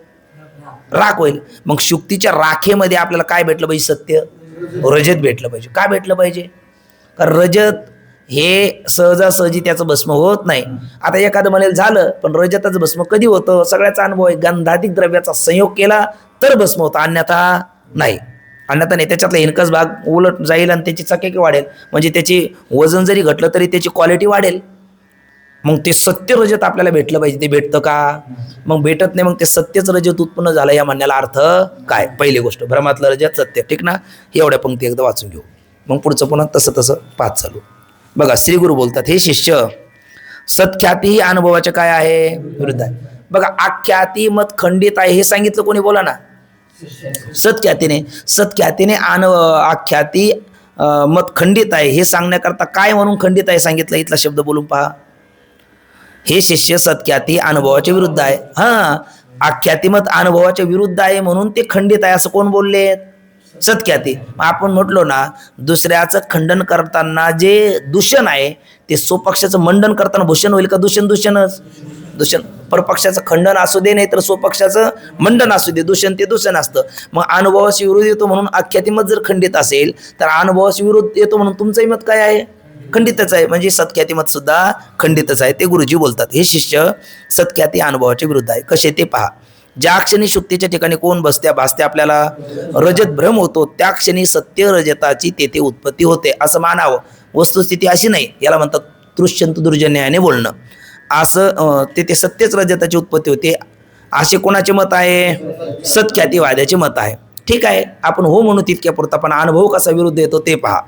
राख होईल. मग शुक्तीच्या राखेमध्ये आपल्याला काय भेटलं पाहिजे? सत्य, रजत भेटलं पाहिजे. का भेटलं पाहिजे? कारण रजत हे सहजासहजी त्याचं भस्म होत नाही. आता एखादं म्हणेल झालं, पण रजताचं भस्म कधी होतं? सगळ्याचा अनुभव आहे, गंधाधिक द्रव्याचा संयोग केला तर भस्म होतं, अन्यथा नाही. अन्यथा नाही. त्याच्यातला हिनकस भाग उलट जाईल आणि त्याची चकाकी वाढेल. म्हणजे त्याची वजन जरी घटलं तरी त्याची क्वालिटी वाढेल. मग ते सत्य रजत आपल्याला भेटलं पाहिजे. ते भेटतं का? मग भेटत नाही. मग ते सत्यच रजत उत्पन्न झालं या म्हणण्याला अर्थ काय? पहिली गोष्ट भ्रमातलं रजत सत्य. ठीक ना? एवढ्या पंक्ती एकदा वाचून घेऊ, मग पुढचं पुन्हा तसं तसं पाच चालू. बघा, श्री गुरु बोलतात, हे शिष्य, सत्ख्याती ही अनुभवाचे काय आहे? विरुद्ध आहे. बघा, आख्याती मत खंडित आहे हे सांगितलं कोणी? बोला ना. सत्ख्यातीने. सत्ख्यातीने आख्याती मत खंडित आहे हे सांगण्याकरता काय म्हणून खंडित आहे सांगितलं? इथला शब्द बोलून पहा. हे शिष्य सत्ख्याती अनुभवाच्या विरुद्ध आहे. हा, आख्याती मत अनुभवाच्या विरुद्ध आहे म्हणून ते खंडित आहे असं कोण बोलले? सत्ख्याती. आपण म्हटलो ना, दुसऱ्याचं खंडन करताना जे दूषण आहे ते स्वपक्षाचं मंडन करताना भूषण होईल का? दूषण दूषणच. दूषण परपक्षाचं खंडन असू दे, नाही तर स्वपक्षाचं मंडन असू दे, दूषण ते दूषण असतं. मग अनुभवाशी विरोध येतो म्हणून आख्याती मत जर खंडित असेल तर अनुभवाशी विरोध येतो म्हणून तुमचंही मत काय आहे? खंडितच आहे. म्हणजे सत्ख्याती मत सुद्धा खंडितच आहे. ते गुरुजी बोलतात, हे शिष्य सत्ख्याती अनुभवाच्या विरुद्ध आहे. कसे ते पहा. ज्या क्षणी शुक्तीच्या ठिकाणी कोण भासते आपल्याला? रजत भ्रम होतो, त्या क्षणी सत्य रजताची तेथे उत्पत्ती होते असं मानावं. वस्तुस्थिती अशी नाही. याला म्हणतात तृष्यंत दुर्जन्याने बोलणं. असं ते सत्यच रजताची उत्पत्ती होते असे कोणाचे मत आहे? सत्ख्यातीवाद्याचे मत आहे. ठीक आहे, आपण हो म्हणू तितक्या पुरता. पण अनुभव कसा विरुद्ध येतो ते पहा.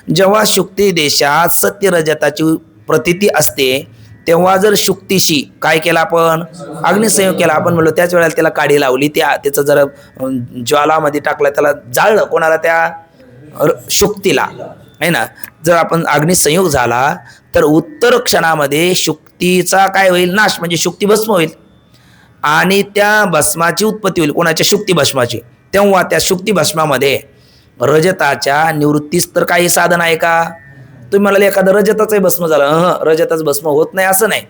जेव्हा शुक्ती देशात सत्य रजताची प्रतीती असते तेव्हा जर शुक्तीशी काय केलं आपण? अग्निसंयोग केला. आपण म्हणलो त्याच वेळेला त्याला काडी लावली, त्याचं जर ज्वालामध्ये टाकलं, त्याला जाळलं. कोणाला? त्या शुक्तीला, आहे ना. जर आपण अग्निसंयोग झाला तर उत्तर क्षणामध्ये शुक्तीचा काय होईल? नाश. म्हणजे शुक्ती भस्म होईल आणि त्या भस्माची उत्पत्ती होईल. कोणाच्या? शुक्ती भस्माची. तेव्हा त्या शुक्ती भस्मामध्ये रजताच्या निवृत्तीस तर काही साधन आहे का? तुम्ही म्हणाले एखादं रजताचंही भस्म झालं, रजताच भस्म होत नाही असं नाही.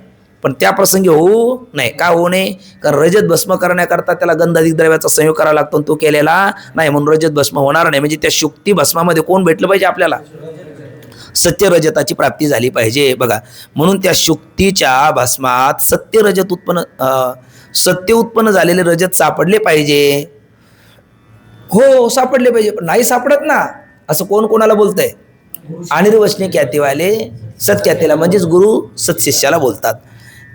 पण त्या प्रसंगी होऊ नाही. का होऊ नये? कारण रजत भस्म करण्याकरता त्याला गंधाधिक द्रव्याचा संयोग करावा लागतो, तो केलेला नाही, म्हणून रजत भस्म होणार नाही. म्हणजे त्या शुक्ती भस्मामध्ये कोण भेटलं पाहिजे आपल्याला? सत्य रजताची प्राप्ती झाली पाहिजे. बघा, म्हणून त्या शुक्तीच्या भस्मात सत्य उत्पन्न झालेले रजत सापडले पाहिजे. हो, सापडले पाहिजे. पण नाही सापडत ना, असं कोण कोणाला बोलतंय? अनिर्वचनीय ख्यातीवाले सत्ख्यातीला म्हणजेच गुरु सत्शिष्याला बोलतात.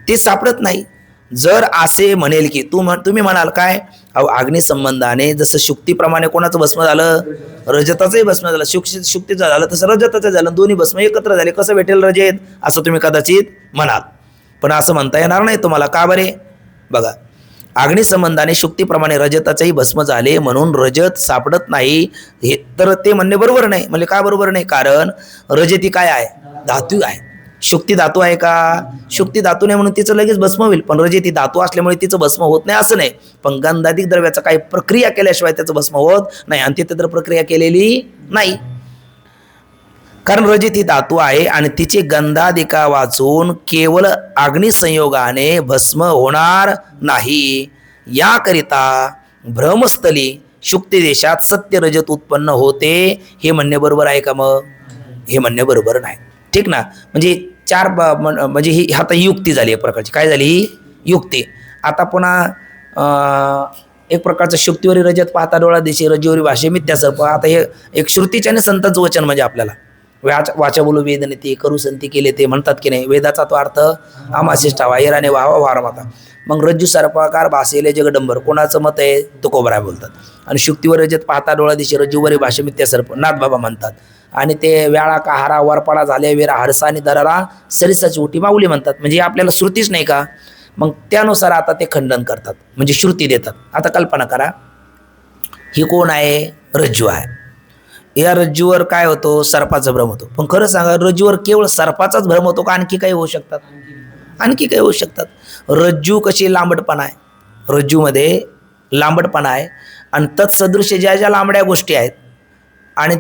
ते सापडत नाही. जर असे म्हणेल की तुम्ही म्हणाल काय? अहो, अग्निसंबंधाने जसं शुक्तीप्रमाणे कोणाचं भस्म झालं? रजताचंही भस्म झालं. शुक्तीचं झालं तसं रजताचं झालं. दोन्ही भस्म एकत्र झाले, कसं भेटेल रजत? असं तुम्ही कदाचित म्हणाल. पण असं म्हणता येणार नाही तुम्हाला. का बरे? बघा, अग्निसंबंधाने शुक्तीप्रमाणे रजताचंही भस्म झाले म्हणून रजत सापडत नाही, हे तर ते म्हणणे बरोबर नाही. म्हणजे का बरोबर नाही? कारण रजती काय आहे? धातू आहे. शुक्ती धातू आहे का? शुक्ती धातू नाही म्हणून तिचं लगेच भस्म होईल. पण रजती धातू असल्यामुळे तिचं भस्म होत नाही असं नाही. पण गंधाधिक द्रव्याचा काही प्रक्रिया केल्याशिवाय त्याचं भस्म होत नाही, आणि तिथे तर प्रक्रिया केलेली नाही. कारण रजत ही धातू आहे आणि तिची गंधाधिका वाचून केवळ अग्निसंयोगाने भस्म होणार नाही. याकरिता भ्रमस्थली शुक्ती देशात सत्य रजत उत्पन्न होते. हे म्हणणे बरोबर आहे का? मग हे म्हणणे बरोबर नाही. ठीक ना? म्हणजे म्हणजे ही आता युक्ती झाली एक प्रकारची. काय झाली? ही युक्ती. आता पुन्हा एक प्रकारचं शुक्तीवरी रजत पाहता डोळा दिसे, रजीवरी भाषे मिथ्या सर्प. आता हे एक श्रुतीच्या आणि संतांचं वचन. म्हणजे आपल्याला वाचा बोलू वेदने ते करू संती केले ते म्हणतात की नाही. वेदाचा तो अर्थ आमाशिष्टा वाहिराने व्हावा वार माता. मग रज्जू सर्पाकार भासेले जगडंबर. कोणाचं मत आहे? तुकोबराय बोलतात. आणि शुक्तीवर रजत पाहता डोळा दिशे, रज्जूवरी भाषे मिथ्या सर्प नाथबाबा म्हणतात. आणि ते व्याळा का हारा वरपाडा झाले वेरा हरसा आणि दरारा सरिसाची उठी माऊली म्हणतात. म्हणजे आपल्याला श्रुतीच नाही का? मग त्यानुसार आता ते खंडन करतात, म्हणजे श्रुती देतात. आता कल्पना करा, ही कोण आहे? रज्जू आहे. या रज्जूवर काय होतो? सर्पाचा भ्रम होतो. पण खरं सांगा, रज्जूवर केवळ सर्पाचाच भ्रम होतो का आणखी काही होऊ शकतात? आणखी काही होऊ शकतात. रज्जू कशी लांबटपणा आहे, रज्जूमध्ये लांबटपणा आहे आणि तत्सदृश ज्या ज्या लांबड्या गोष्टी आहेत आणि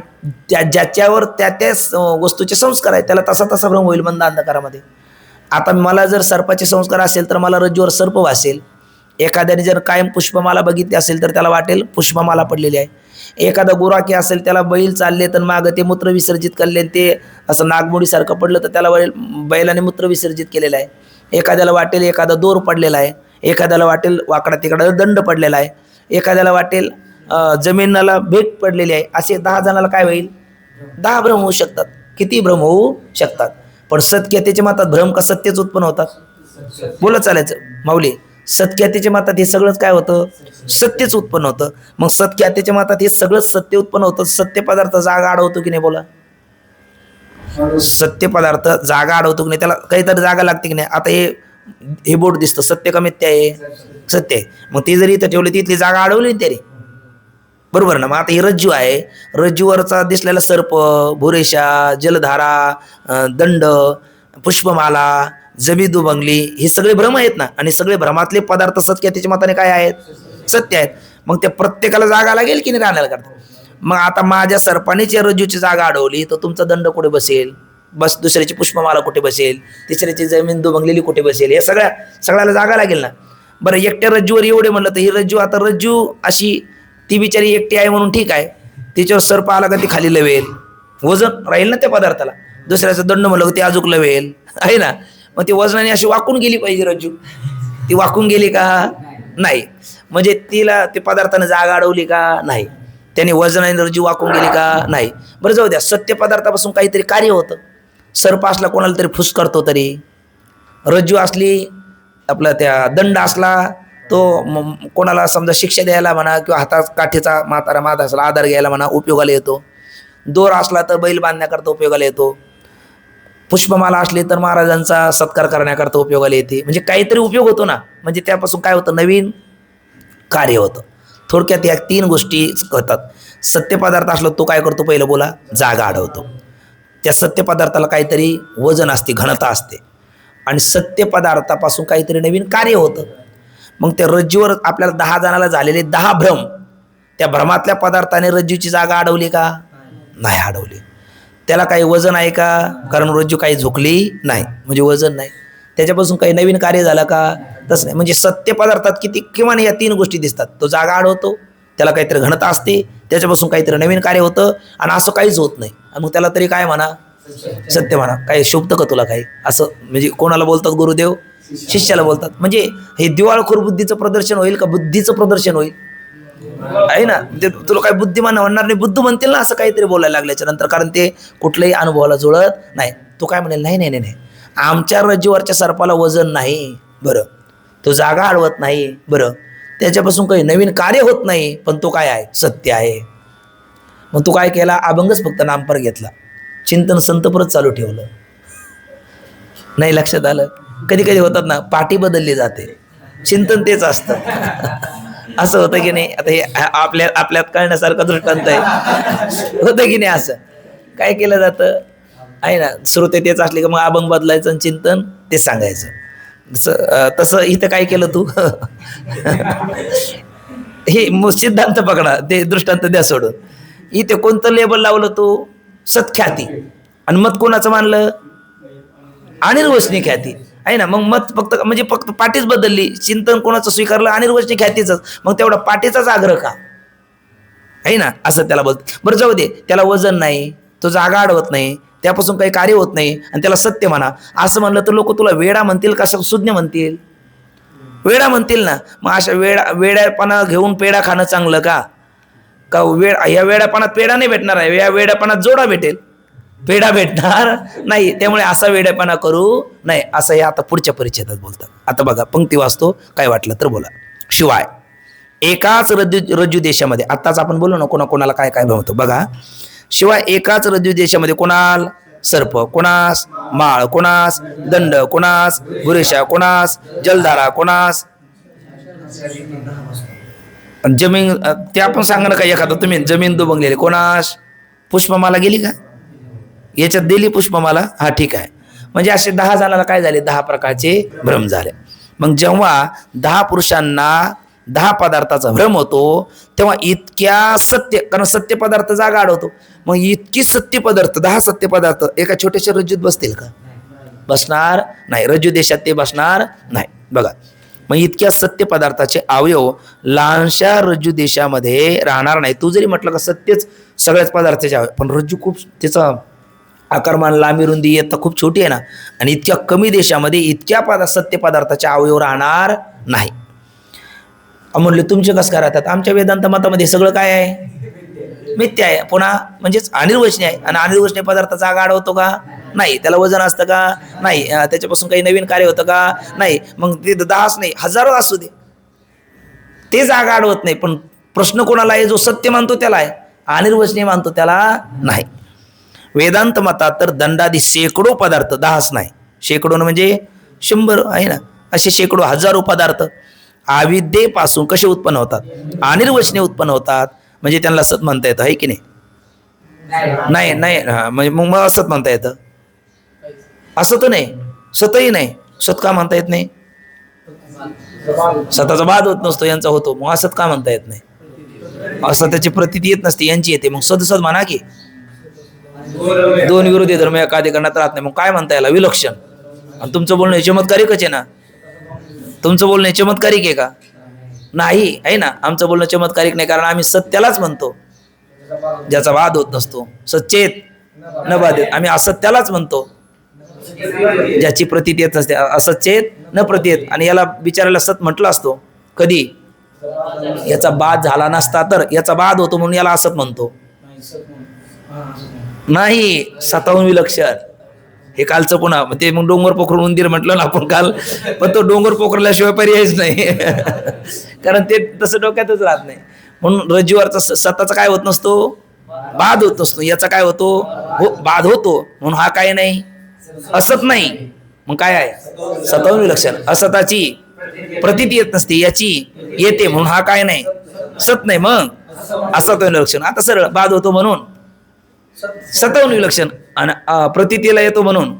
ज्याच्यावर त्या वस्तूचे संस्कार आहेत त्याला तसा तसा भ्रम होईल मंद अंधकारामध्ये. आता मला जर सर्पाचे संस्कार असेल तर मला रज्जूवर सर्प भासेल. एखाद्याने जर कायम पुष्पमाला बघितली असेल तर त्याला वाटेल पुष्पमाला पडलेली आहे. एखादा गुराखी असेल त्याला बैल चालले तर मागं ते मूत्र विसर्जित करले ते असं नागमोडीसारखं पडलं तर त्याला बैलाने मूत्र विसर्जित केलेलं आहे. एखाद्याला वाटेल एखादा दोर पडलेला आहे, एखाद्याला वाटेल वाकडा तिकडा दंड पडलेला आहे, एखाद्याला वाटेल जमिनीला भेट पडलेली आहे. असे 10 जणाला काय होईल? 10 भ्रम होऊ शकतात. किती भ्रम होऊ शकतात. पण सत्ख्यातीच्या मातात भ्रम का सत्यच उत्पन्न होतात? बोलत चालायचं माऊली. सत्ख्यातीच्या मातात हे सगळंच काय होतं? सत्यच उत्पन्न होतं. मग सत्ख्यातीच्या मातात हे सगळंच सत्य उत्पन्न होतं. सत्य पदार्थ जागा अडवतो की नाही? बोला. सत्य पदार्थ जागा अडवतो की नाही? त्याला काहीतरी जागा लागते की नाही? आता हे बोट दिसतं, सत्य का मिथ्या आहे? सत्य आहे. मग ते जरी इथं ठेवले तिथली जागा अडवली ना त्याने, बरोबर ना? मग आता ही रज्जू आहे, रज्जूवरचा दिसलेला सर्प, भुरेशा, जलधारा, दंड, पुष्पमाला, जमीदू बंगली हे सगळे भ्रम आहेत ना. आणि सगळे भ्रमातले पदार्थ सत्ख्यातीच्या मताने काय आहेत? सत्य आहेत. मग त्या प्रत्येकाला जागा लागेल की नाही राहण्याला करता? मग आता माझ्या सर्पानेच या रज्जूची जागा अडवली तर तुमचा दंड कुठे बसेल? बस दुसऱ्याची पुष्पमाला कुठे बसेल? तिसऱ्याची जमीन बंगलेली कुठे बसेल? हे सगळ्याला जागा लागेल ना. बरं, एकट्या रज्जूवर एवढे म्हणलं तर ही रज्जू, आता रज्जू अशी ती बिचारी एकटी आहे म्हणून ठीक आहे, तिच्यावर सर्प आला का ती खाली लवेल, वजन राहील ना त्या पदार्थाला. दुसऱ्याचं दंड म्हणलं की ती अजूक लवेल, आहे ना. मग ती वजनाने अशी वाकून गेली पाहिजे रज्जू. ती वाकून गेली का? नाही. म्हणजे तिला ते पदार्थाने जागा अडवली का? नाही. त्याने वजनाने रज्जू वाकून गेली का? नाही. बरं, जाऊ द्या. सत्य पदार्थापासून काहीतरी कार्य होतं. सर्प असला कोणाला तरी फुस करतो, तरी रज्जू असली, आपला त्या दंड असला तो कोणाला समजा शिक्षा द्यायला म्हणा किंवा हातात काठीचा म्हातारा माणसाला आधार घ्यायला म्हणा उपयोगाला येतो. दोर असला तर बैल बांधण्याकरता उपयोगाला येतो. पुष्पमाला असली तर महाराजांचा सत्कार करण्याकरता उपयोगाला येते. म्हणजे काहीतरी उपयोग होतो ना. म्हणजे त्यापासून काय होतं? नवीन कार्य होतं. थोडक्यात या 3 गोष्टी होतात. सत्य पदार्थ असला तो काय करतो? पहिलं बोला, जागा अडवतो. त्या सत्य पदार्थाला काहीतरी वजन असते, घनता असते आणि सत्य पदार्थापासून काहीतरी नवीन कार्य होतं. मग त्या रज्जूवर आपल्याला 10 जणाला झालेले 10 भ्रम, त्या भ्रमातल्या पदार्थाने रज्जूची जागा अडवली का? नाही अडवली. त्याला काही वजन आहे का? कारण रज्जू काही झुकली नाही, म्हणजे वजन नाही. त्याच्यापासून काही नवीन कार्य झालं का? तसं नाही. म्हणजे सत्य पदार्थात किती किमान या 3 गोष्टी दिसतात. तो जागा अडवतो, त्याला काहीतरी घनता असते, त्याच्यापासून काहीतरी नवीन कार्य होतं आणि असं काहीच होत नाही. आणि मग त्याला तरी काय म्हणा? सत्य म्हणा. काय शोभतं का तुला काही? असं म्हणजे कोणाला बोलतात? गुरुदेव शिष्याला बोलतात. म्हणजे हे दिवाळखोर बुद्धीचं प्रदर्शन होईल का बुद्धीचं प्रदर्शन होईल? आहे ना. ते तुला काय बुद्धिमान म्हणणार नाही, बुद्धू म्हणतील ना असं काहीतरी बोलायला लागल्याच्या नंतर, कारण ते कुठल्याही अनुभवाला जुळत नाही. तो काय म्हणेल? नाही नाही नाही, आमच्या रज्जूवरच्या सर्पाला वजन नाही, बरं, तो जागा अडवत नाही, बरं, त्याच्यापासून काही नवीन कार्य होत नाही, पण तो काय आहे? सत्य आहे. मग तो काय केला? अभंगच फक्त नामपर घेतला, चिंतन संतपरच चालू ठेवलं. नाही लक्षात आलं? कधी कधी होतात ना, पाठी बदलली जाते, चिंतन तेच असतं. असं होतं की नाही? आता हे आपल्यात कळण्यासारखं दृष्टांत आहे. होतं की नाही? असं काय केलं जातं आहे ना. श्रोते तेच असले की मग अभंग बदलायचं आणि चिंतन तेच सांगायचं. तसं इथं काय केलं तू? हे सिद्धांत पकडा, ते दृष्टांत द्या सोडून. इथे कोणतं लेबल लावलं तू? सत्ख्याती. आणि मत कोणाचं मानलं? अनिर्वचनीय ख्याती, आहे ना. मग मत फक्त पाठीच बदलली, चिंतन कोणाचं स्वीकारलं? अनिर्वचनीय ख्यातीच. मग तेवढा पाठीचाच आग्रह का? आहे ना. असं त्याला बोलत. बरं, जाऊ दे, त्याला वजन नाही, तो जागा अडवत नाही, त्यापासून काही कार्य होत नाही आणि त्याला सत्य म्हणा. असं म्हणलं तर लोक तुला वेडा म्हणतील का सुज्ञ म्हणतील? वेडा म्हणतील ना. मग अशा वेड्यापणा घेऊन पेढा खाणं चांगलं का? या वेड्यापणात पेढा नाही भेटणार आहे, या वेड्यापणात जोडा भेटेल, पेढा भेटणार नाही. त्यामुळे असा वेड्यापणा करू नाही, असं हे आता पुढच्या परिच्छेदात बोलतात. आता बघा, पंक्ती वाचतो, काय वाटलं तर बोला. शिवाय एकाच रज्जू देशामध्ये, आत्ताच आपण बोललो ना कोणाकोणाला काय काय होतं बघा. शिवाय एकाच रज्जू देशामध्ये कोणाल सर्प, कोणास माळ, कोणास दंड, कोणास भुरेशा, कोणास जलधारा, कोणास जमीन, ते आपण सांगा ना काय एखादं तुम्ही जमीन दुबंगलेली, कोणास पुष्पमाला गेली का? याच्यात दिली पुष्पमाला? हा ठीक आहे. म्हणजे असे 10 जणांना काय झाले? 10 प्रकारचे भ्रम झाले. मग जेव्हा 10 पुरुषांना 10 पदार्थाचा भ्रम होतो तेव्हा इतक्या सत्य, कारण सत्य पदार्थ जागा अडवतो, मग इतकी सत्य पदार्थ 10 सत्य पदार्थ एका छोट्याशा रज्जूत बसतील का? बसणार नाही. रज्जू देशात ते बसणार नाही. बघा, मग इतक्या सत्य पदार्थाचे अवयव लहानशा रज्जू देशामध्ये राहणार नाही. तू जरी म्हटलं का सत्यच सगळ्याच पदार्थाचे अवयव, पण रज्जू खूप त्याचा आकारमान, लांबी, रुंदी येता खूप छोटी आहे ना, आणि इतक्या कमी देशामध्ये इतक्या सत्य पदार्थाचे अवयव राहणार नाही. म्हणले तुमचे कसं काय राहतात? आमच्या वेदांत मतामध्ये सगळं काय आहे? मिथ्या आहे. पुन्हा म्हणजेच अनिर्वचनीय आहे. आणि अनिर्वचनीय पदार्थ जागा अडवतो का? नाही. त्याला वजन असतं का? नाही. त्याच्यापासून काही नवीन कार्य होतं का? नाही. मग ते 10च नाही, हजारो असू दे, ते जागा अडवत नाही. पण प्रश्न कोणाला आहे? जो सत्य मानतो त्याला आहे, अनिर्वचनीय मानतो त्याला नाही. वेदांत मतात तर दंडादी शेकडो पदार्थ, 10च नाही, शेकडो म्हणजे 100 आहे ना, असे शेकडो हजारो पदार्थ अविद्येपासून कसे उत्पन्न होतात? अनिर्वचनीय उत्पन्न होतात. म्हणजे त्यांना सत म्हणता येतं, आहे की नाही? नाही नाही. म्हणजे मग असत म्हणता येतं? असं तर नाही, सतही नाही. सत का म्हणता येत नाही? सताचा बाद होत नसतो, यांचा होतो. मग असत का म्हणता येत नाही? असं त्याची प्रतीती येत नसते, यांची येते. मग सदसद म्हणा की. दोन विरोधी धर्म एका अधिकरणात राहत नाही, मग काय म्हणता याला? विलक्षण. आणि तुमचं बोलणं चमत्कारिकच आहे ना? तुमचं बोलणं चमत्कारिक आहे का? नाही, आहे ना. आमचं बोलणं चमत्कारिक नाही, कारण आम्ही सत्यालाच म्हणतो ज्याचा वाद होत नसतो. सच्चेत न बाधित. आम्ही असत्यालाच म्हणतो ज्याची प्रतीत येत नसते. असच्चेत न प्रतीत. आणि याला बिचारायला सत म्हटलं असतो कधी? याचा बाद झाला नसता तर. याचा बाद होतो म्हणून याला असत म्हणतो. नाही, स्वतःहून विलक्षण. हे कालचं पुन्हा ते मग डोंगर पोखरून उंदीर म्हटलं ना आपण काल, पण तो डोंगर पोखरल्याशिवाय पर्यायच नाही. कारण ते तसं डोक्यातच राहत नाही. म्हणून रज्जूवरचा स्वतःचा काय होत नसतो? बाद होत नसतो. याचा काय होतो? बाद होतो. म्हणून हा काय नाही? असत नाही. मग काय आहे? स्वतःहून विलक्षण. असताची प्रतीती येत नसते, याची येते, म्हणून हा काय नाही? सत नाही. मग असतून विलक्षण. आता सरळ बाद होतो म्हणून सतून विलक्षण, आणि प्रतीतीला येतो म्हणून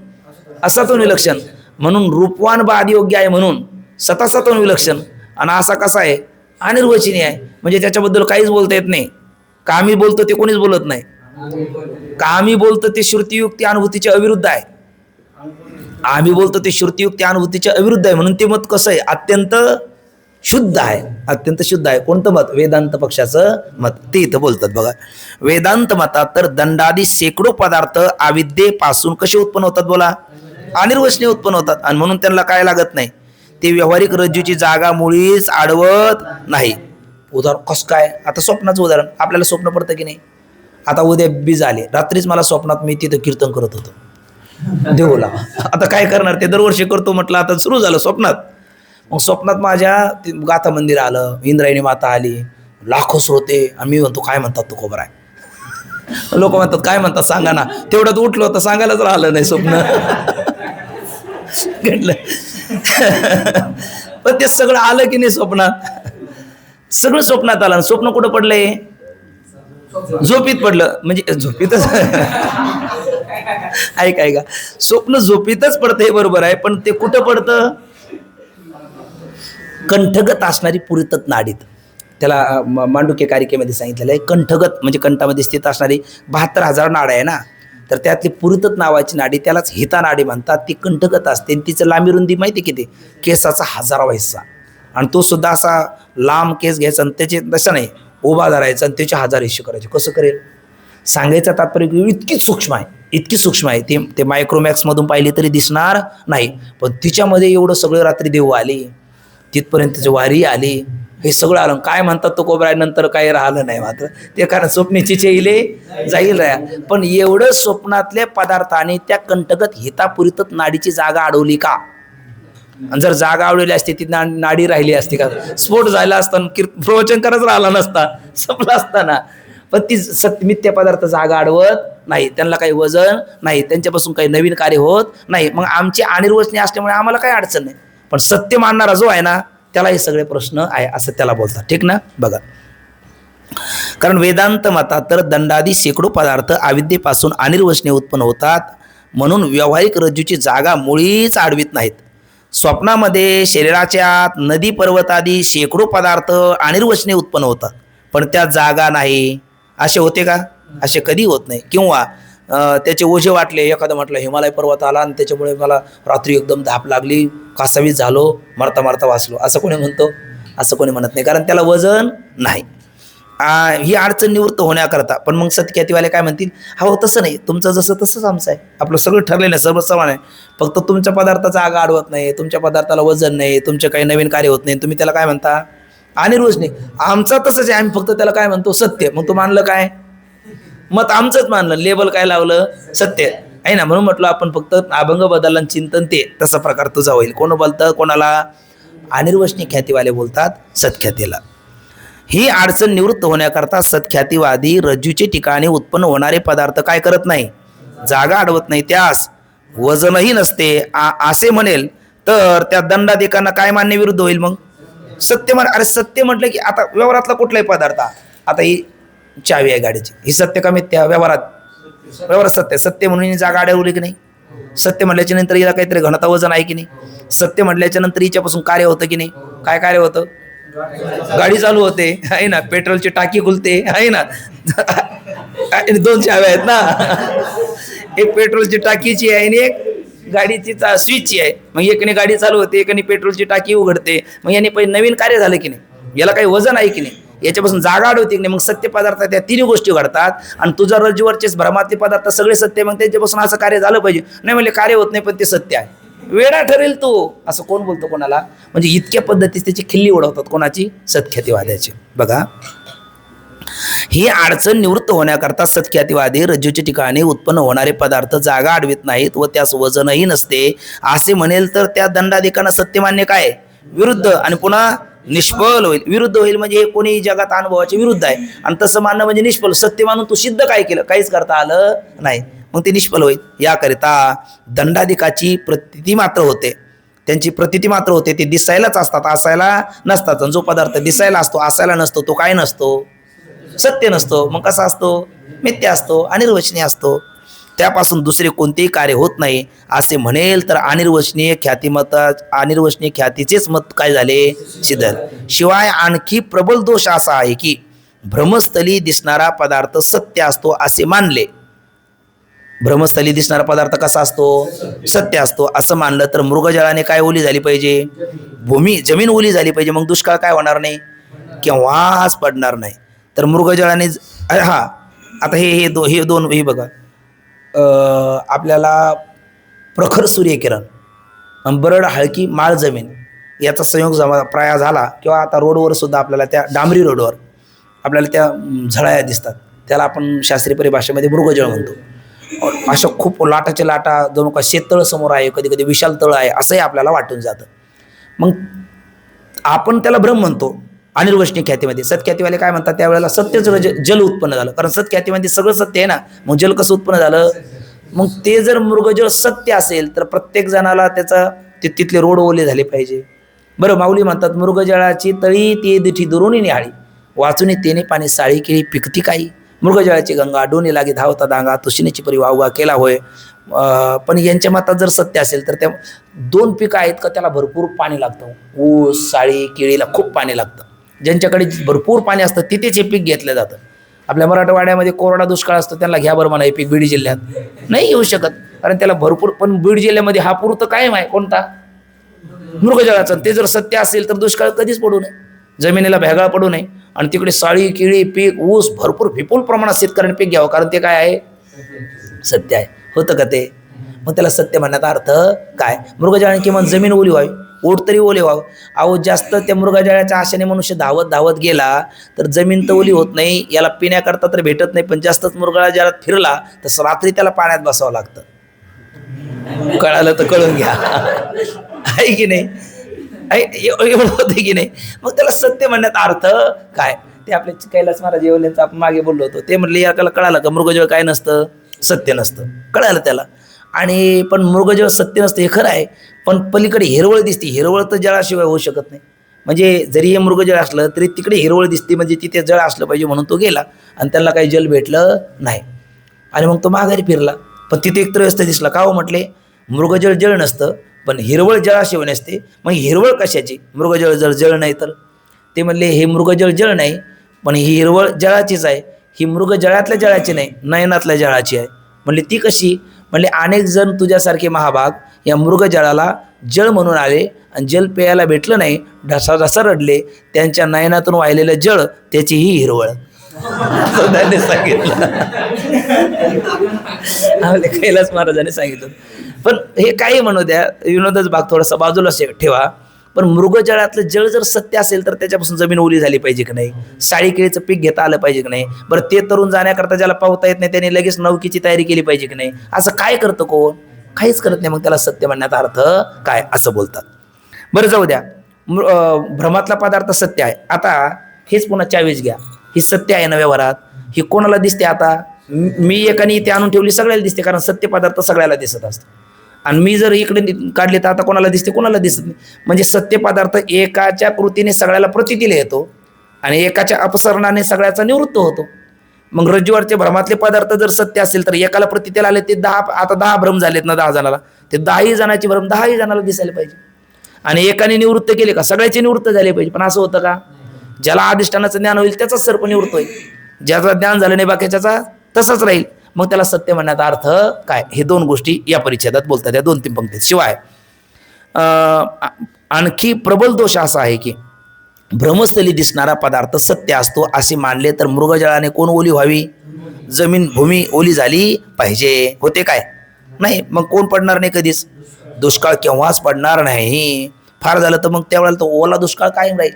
असतून विलक्षण. म्हणून रूपवान बाद योग्य आहे म्हणून सतून विलक्षण. आणि असा कसा आहे? अनिर्वचनीय आहे. म्हणजे त्याच्याबद्दल काहीच बोलता येत नाही. का आम्ही बोलतो ते कोणीच बोलत नाही. का आम्ही बोलतो ते श्रुतियुक्ती अनुभूतीच्या अविरुद्ध आहे. आम्ही बोलतो ते श्रुतियुक्ती अनुभूतीच्या अविरुद्ध आहे. म्हणून ते मत कसं आहे? अत्यंत शुद्ध आहे. अत्यंत शुद्ध आहे. कोणतं मत? वेदांत पक्षाचं मत. ते इथं बोलतात बघा. वेदांत मतात तर दंडादी शेकडो पदार्थ अविद्येपासून कसे उत्पन्न होतात? बोला. अनिर्वचनीय उत्पन्न होतात. आणि म्हणून त्यांना काय लागत नाही? ते व्यावहारिक रज्जूची जागा मुळीच अडवत नाही. उदाहरण कसं काय? आता स्वप्नाचं उदाहरण. आपल्याला स्वप्न पडतं की नाही? आता उद्या बीज आले, रात्रीच मला स्वप्नात मी तिथं कीर्तन करत होतो देऊला. आता काय करणार? ते दरवर्षी करतो म्हटलं, आता सुरू झालं स्वप्नात. मग स्वप्नात माझ्या गाथा मंदिर आलं, इंद्रायणी माता आली, लाखो श्रोते. आणि मी म्हणतो काय म्हणतात तो खोबरा आहे. लोक म्हणतात काय म्हणतात सांगा ना. तेवढ्यात उठलो तर सांगायलाच राहिलं नाही स्वप्न घडलं. पण ते सगळं आलं की नाही स्वप्नात? सगळं स्वप्नात आलं. स्वप्न कुठं पडलंय? झोपीत पडलं. म्हणजे झोपीतच ऐका, स्वप्न झोपीतच पडतं हे बरोबर आहे, पण ते कुठं पडतं? कंठगत असणारी पुरितत नाडीत. त्याला मांडुक्य कारिकेमध्ये सांगितलेलं आहे. कंठगत म्हणजे कंठामध्ये स्थित असणारी 72,000 नाड्या आहे ना, तर त्यातली पुरितत नावाची नाडी, त्यालाच हिता नाडी म्हणतात. ती कंठगत असते. आणि तिचं लांबी रुंदी माहिती किती? केसाचा 1000 हिस्सा. आणि तो सुद्धा असा लांब केस घ्यायचा आणि त्याचे तसं नाही, उभा धरायचा आणि त्याचे 1000 हिस्से करायचे. कसं करेल? सांगायचं तात्पर्य इतकीच सूक्ष्म आहे, इतकी सूक्ष्म आहे. ते मायक्रोमॅक्समधून पाहिली तरी दिसणार नाही. पण तिच्यामध्ये एवढं सगळं रात्री देव आले, तिथपर्यंत त्याची वारी आली, हे सगळं आलं. काय म्हणतात तो कोबरा नंतर काही राहिलं नाही. मात्र ते कारण स्वप्नीची चेले जाईल राया. पण एवढं स्वप्नातल्या पदार्थाने त्या कंठगत हितापुरितत नाडीची जागा अडवली का? आणि जर जागा अडवली असती ती नाडी राहिली असती का? स्फोट झाला असता, प्रवचन करत राहिला नसता, संपला असताना. पण ती मिथ्या पदार्थ जागा अडवत नाही. त्यांना काही वजन नाही, त्यांच्यापासून काही नवीन कार्य होत नाही. मग आमची अनिर्वचनीय असल्यामुळे आम्हाला काही अडचण नाही. पण सत्य मानणारा जो आहे ना, त्याला हे सगळे प्रश्न आहे असं त्याला बोलतात. ठीक ना? बघा, कारण वेदांत मतात तर दंडादी शेकडो पदार्थ अविद्येपासून अनिर्वचने उत्पन्न होतात, म्हणून व्यावहारिक रज्जूची जागा मुळीच आडवीत नाहीत. स्वप्नामध्ये शरीराच्या आत नदी पर्वतादी शेकडो पदार्थ अनिर्वचने उत्पन्न होतात, पण त्या जागा नाही. असे होते का? असे कधी होत नाही. किंवा त्याचे ओझे वाटले, एखादं म्हटलं हिमालय पर्वत आला आणि त्याच्यामुळे मला रात्री एकदम धाप लागली, कासावीस झालो, मरता मरता वाचलो, असं कोणी म्हणतो? असं कोणी म्हणत नाही, कारण त्याला वजन नाही. ही अडचण निवृत्त होण्याकरता. पण मग सत्ख्यातीवाले काय म्हणतील, हो तसं नाही, तुमचं जसं तसंच आमचं आहे, आपलं सगळं ठरलेलं आहे, सर्व समान आहे, फक्त तुमच्या पदार्थाचा आग अडवत नाही, तुमच्या पदार्थाला वजन नाही, तुमचे काही नवीन कार्य होत नाही, तुम्ही त्याला काय म्हणता? अनिर्वचनीय. आमचं तसंच आहे, आम्ही फक्त त्याला काय म्हणतो? सत्य. मग तू मानलं काय? मत आमचंच मानलं, लेबल काय लावलं? सत्य आहे ना. म्हणून म्हटलं आपण फक्त अभंग बदलला चिंतन ते तसा प्रकार तुझा होईल. कोण बोलतं कोणाला? अनिर्वचनीय ख्यातीवाले बोलतात सत्ख्यातीला. ही अडचण निवृत्त होण्याकरता सत्ख्यातीवादी रज्जूचे ठिकाणी उत्पन्न होणारे पदार्थ काय करत नाही? जागा अडवत नाही, त्यास वजनही नसते असे म्हणेल तर त्या दंडाधिकांना काय मान्य विरुद्ध होईल? मग सत्य म्हण. अरे सत्य म्हटलं की आता व्यवहारातला कुठलाही पदार्थ, आता ही चावी आहे गाडीची, ही सत्य का मिथ्या? व्यवहारात सत्य. सत्य म्हणून ही जागा अडवली की नाही? सत्य म्हटल्याच्या नंतर हिला काहीतरी घनता वजन आहे की नाही? सत्य म्हटल्याच्या नंतर हिच्यापासून कार्य होतं की नाही? काय कार्य होतं? गाडी चालू होते आहे ना, पेट्रोलची टाकी खुलते आहे ना. 2 चाव्या आहेत ना, एक पेट्रोलची टाकीची आहे आणि एक गाडीची स्विचची आहे. मग एकाने गाडी चालू होते, एकाने पेट्रोलची टाकी उघडते. मग याने पहिले नवीन कार्य झालं की नाही? याला काही वजन आहे की नाही? याच्यापासून जागा अडवते की नाही? मग सत्य पदार्थ त्या तिन्ही गोष्टी घडतात. आणि तुझा रज्जूवरचेच भ्रमातले पदार्थ सगळे सत्य, मग त्यांच्यापासून असं कार्य झालं पाहिजे. नाही म्हणजे कार्य होत नाही, पण ते सत्य आहे. वेडा ठरेल तो, असं कोण बोलतो कोणाला? म्हणजे इतक्या पद्धतीत त्याची खिल्ली उडवतात. कोणाची? सत्ख्यातीवाद्याची. बघा, ही अडचण निवृत्त होण्याकरता सत्ख्यातीवादी रज्जूच्या ठिकाणी उत्पन्न होणारे पदार्थ जागा अडवित नाहीत व त्यास वजनही नसते असे म्हणेल तर त्या दंडाधिकांना सत्यमान्य काय? विरुद्ध. आणि पुन्हा निष्फळ होईल. विरुद्ध होईल म्हणजे हे कोणी जगात अनुभवाच्या विरुद्ध आहे. आणि तसं मानणं म्हणजे निष्फळ. सत्य मानून तू सिद्ध काय केलं? काहीच करता आलं नाही, मग ते निष्फळ होईल. याकरिता दंडाधिकाची प्रतीती मात्र होते, त्यांची प्रतीती मात्र होते. ते दिसायलाच असतात, असायला नसतात. जो पदार्थ दिसायला असतो असायला नसतो तो काय नसतो? सत्य नसतो. मग कसा असतो? मिथ्या असतो, अनिर्वचनीय असतो. त्यापासून दुसरे कोणतेही कार्य होत नाही असे म्हणेल तर अनिर्वचनीय ख्यातीचेच मत काय झाले? सिद्ध. शिवाय आणखी प्रबल दोष असा आहे की भ्रमस्थली दिसणारा पदार्थ सत्य असतो असे मानले. भ्रमस्थली दिसणारा पदार्थ कसा असतो? सत्य असतो असं मानलं तर मृगजळाने काय ओली झाली पाहिजे? जमीन ओली झाली पाहिजे. मग दुष्काळ काय होणार नाही? केव्हाच पडणार नाही. तर मृगजळाने आता हे दोन बघा, आपल्याला प्रखर सूर्यकिरण आणि बरड हलकी माळ जमीन याचा संयोग प्राय झाला, किंवा आता रोडवर सुद्धा आपल्याला त्या डांबरी रोडवर आपल्याला त्या झळाया दिसतात, त्याला आपण शास्त्रीय परिभाषेमध्ये मृगजळ म्हणतो. अशा खूप लाटाच्या लाटा, जणू का शेततळ समोर आहे, कधी कधी विशाल तळ आहे असंही आपल्याला वाटून जातं. मग आपण त्याला भ्रम म्हणतो अनिर्वचनीय ख्यातीमध्ये. सत्ख्यातीवाले काय म्हणतात? त्यावेळेला सत्यच जल उत्पन्न झालं, कारण सत्ख्यातीमध्ये सगळं सत्य आहे ना. मग जल कसं उत्पन्न झालं? मग ते जर मृगजळ सत्य असेल तर प्रत्येक जणाला त्याचा तिथले रोड ओले झाले पाहिजे. बरं, माऊली म्हणतात मृगजळाची तळी ते दिठी दुरुनी निहाळी, वाचून तेने पाणी साळी केळी पिकती काही. मृगजळाची गंगा डोनी लागे धावता दांगा, तुशिनीची परी वावगा केला होय. पण यांच्या मतात जर सत्य असेल तर त्या 2 पिकं आहेत का त्याला भरपूर पाणी लागतं. ऊस, साळी, केळीला खूप पाणी लागतं. ज्यांच्याकडे भरपूर पाणी असतं तिथेच हे पीक घेतलं जातं. आपल्या मराठवाड्यामध्ये कोरडा दुष्काळ असतो, त्यांना घ्या बरं म्हणा हे पीक बीड जिल्ह्यात नाही येऊ शकत, कारण त्याला भरपूर. पण बीड जिल्ह्यामध्ये हा पूर तर कायम आहे. कोणता? मृगजळाचा. ते जर सत्य असेल तर दुष्काळ कधीच पडू नये, जमिनीला भेगाळ पडू नये. आणि तिकडे साळी, केळी, पीक, ऊस भरपूर विपुल प्रमाणात शेतकऱ्यांनी पीक घ्यावं, कारण ते काय आहे? सत्य आहे. होतं का ते? मग त्याला सत्य म्हणण्याचा अर्थ काय? मृगजळाने किंवा जमीन ओली व्हावी, ओढ तरी ओले व्हावं. अहो, जास्त त्या मृगजळाच्या आशेने मनुष्य धावत धावत गेला तर जमीन तर ओली होत नाही, याला पिण्याकरता तर भेटत नाही. पण जास्तच मृगजळात फिरला तर रात्री त्याला पाण्यात बसावं लागतं. कळालं तर कळून घ्या, आहे की नाही? एवढं होतं की नाही? मग त्याला सत्य म्हणण्याचा अर्थ काय? ते आपले कैलास महाराज येवल्यांचं आपण मागे बोललो होतो, ते म्हटले याला कळालं का मृगजळ काय नसतं? सत्य नसतं. कळालं त्याला. आणि पण मृगजळ सत्य नसतं हे खरं आहे, पण पलीकडे हिरवळ दिसते. हिरवळ तर जळाशिवाय होऊ शकत नाही. म्हणजे जरी हे मृगजळ असलं तरी तिकडे हिरवळ दिसते, म्हणजे तिथे जळ असलं पाहिजे म्हणून तो गेला आणि त्याला काही जल भेटलं नाही आणि मग तो माघारी फिरला. पण तिथे एक त्रयस्थ दिसला. का हो म्हटले, मृगजळ जळ नसतं पण हिरवळ जळाशिवाय नसते. मग हिरवळ कशाची, मृगजळ जळ जळ नाही तर? ते म्हणले हे मृगजळ जळ नाही पण ही हिरवळ जळाचीच आहे. ही मृगजळातल्या जळाची नाही, नयनातल्या जळाची आहे. म्हणले ती कशी? म्हणले अनेक जण तुझ्यासारखे महाभाग या मृगजळाला जळ म्हणून आले आणि जल प्यायला भेटलं नाही, ढसाढसा रडले, त्यांच्या नयनातून वाहिलेलं जळ त्याची ही हिरवळ. त्यांनी सांगितलं. आपले कैलास महाराजांनी सांगितलं. पण हे काही म्हणू द्या, विनोदच भाग थोडासा बाजूला ठेवा. पण मृगजळातलं जळ जर सत्य असेल तर त्याच्यापासून जमीन ओली झाली पाहिजे की नाही, साडी केळीचं पीक घेता आलं पाहिजे की नाही. बरं ते तरुण जाण्याकरता ज्याला पावता येत नाही त्याने लगेच नौकीची तयारी केली पाहिजे की नाही. असं काय करतं कोण? काहीच करत नाही. मग त्याला सत्य म्हणण्याचा अर्थ काय असं बोलतात. बरं जाऊ द्या, भ्रमातला पदार्थ सत्य आहे. आता हेच पुन्हा 40 घ्या. ही सत्य आहे ना व्यवहारात, ही कोणाला दिसते? आता मी एकाने इथे आणून ठेवली सगळ्याला दिसते, कारण सत्य पदार्थ सगळ्याला दिसत असतो. आणि मी जर इकडे काढले तर आता कोणाला दिसते, कोणाला दिसत नाही. म्हणजे सत्य पदार्थ एकाच्या कृतीने सगळ्याला प्रतीतीला येतो आणि एकाच्या अपसरणाने सगळ्याचा निवृत्त होतो. मग रज्जूवरचे भ्रमातले पदार्थ जर सत्य असेल तर एकाला प्रतीतीला आले ते 10, आता 10 भ्रम झालेत ना 10 जणाला, ते 10ही जणाची भ्रम 10ही जणाला दिसायला पाहिजे. आणि एकाने निवृत्त केले का सगळ्याचे निवृत्त झाले पाहिजे. पण असं होतं का? ज्याला अधिष्ठानाचं ज्ञान होईल त्याचाच सर्प निवृत्त होईल, ज्याचं ज्ञान झालं नाही बाकीच्याचा तसंच राहील. मग त्याला सत्य म्हणण्याचा अर्थ काय? हे 2 गोष्टी या परिच्छेदात बोलतात, या 2-3 पंक्तीत. शिवाय आणखी प्रबल दोष असा आहे की भ्रमस्थली दिसणारा पदार्थ सत्य असतो असे मानले तर मृगजळाने कोण ओली व्हावी? जमीन भूमी ओली झाली पाहिजे. होते काय? नाही. मग कोण पडणार नाही कधीच? दुष्काळ केव्हाच पडणार नाही. फार झालं तर मग त्यावेळेला तो ओला दुष्काळ कायम राहील,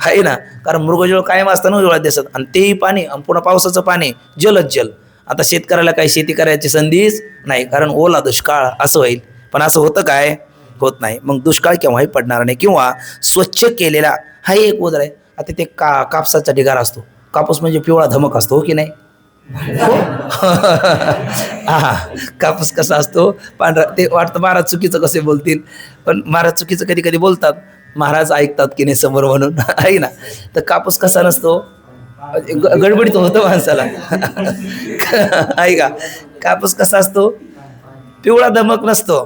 आहे ना. कारण मृगजळ कायम असताना उजळत दिसत आणि तेही पाणी आणि पुन्हा पावसाचं पाणी जलच जल. आता शेतकऱ्याला काही शेती करायची संधीच नाही, कारण ओला दुष्काळ असं होईल. पण असं होतं काय? होत नाही. मग दुष्काळ केव्हाही पडणार नाही. किंवा स्वच्छ केलेला, हा एक उदाहरण आहे. आता ते कापसाचा ढिगारा असतो. कापूस म्हणजे पिवळा धमक असतो, हो की नाही? हा, कापूस कसा असतो? पांढरा. ते वाटतं महाराज चुकीचं कसे बोलतील, पण महाराज चुकीचं कधी कधी बोलतात. महाराज ऐकतात की नाही समोर म्हणून, आहे ना. तर कापूस कसा नसतो? गडबडीत होतं माणसाला. आहे का? कापूस कसा असतो? पिवळा धमक नसतो,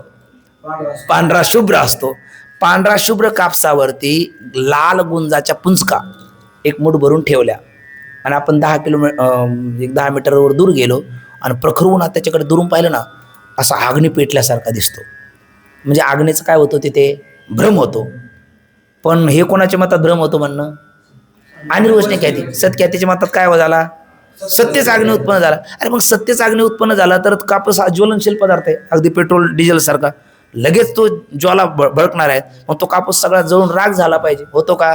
पांढरा शुभ्र असतो. पांढरा शुभ्र कापसावरती लाल गुंजाच्या पुंजका एक मूठ भरून ठेवल्या आणि आपण 10 मीटरवर दूर गेलो आणि प्रखर उन्हात त्याच्याकडे दुरून पाहिलं ना, असा आग्नी पेटल्यासारखा दिसतो. म्हणजे आग्नेचं काय होतं? तिथे भ्रम होतो. पण हे कोणाच्या मतात भ्रम होतो म्हणणं? अनिर्वचनीय ख्याती. सत्ख्यातीच्या मतात काय झाला? सत्यच अग्नी उत्पन्न झाला. अरे मग सत्यच अग्नी उत्पन्न झाला तर कापूस हा ज्वलनशील पदार्थ आहे, अगदी पेट्रोल डिझेल सारखा. लगेच तो ज्वाला भडकणार आहे. मग तो कापूस सगळा जळून राग झाला पाहिजे, होतो का?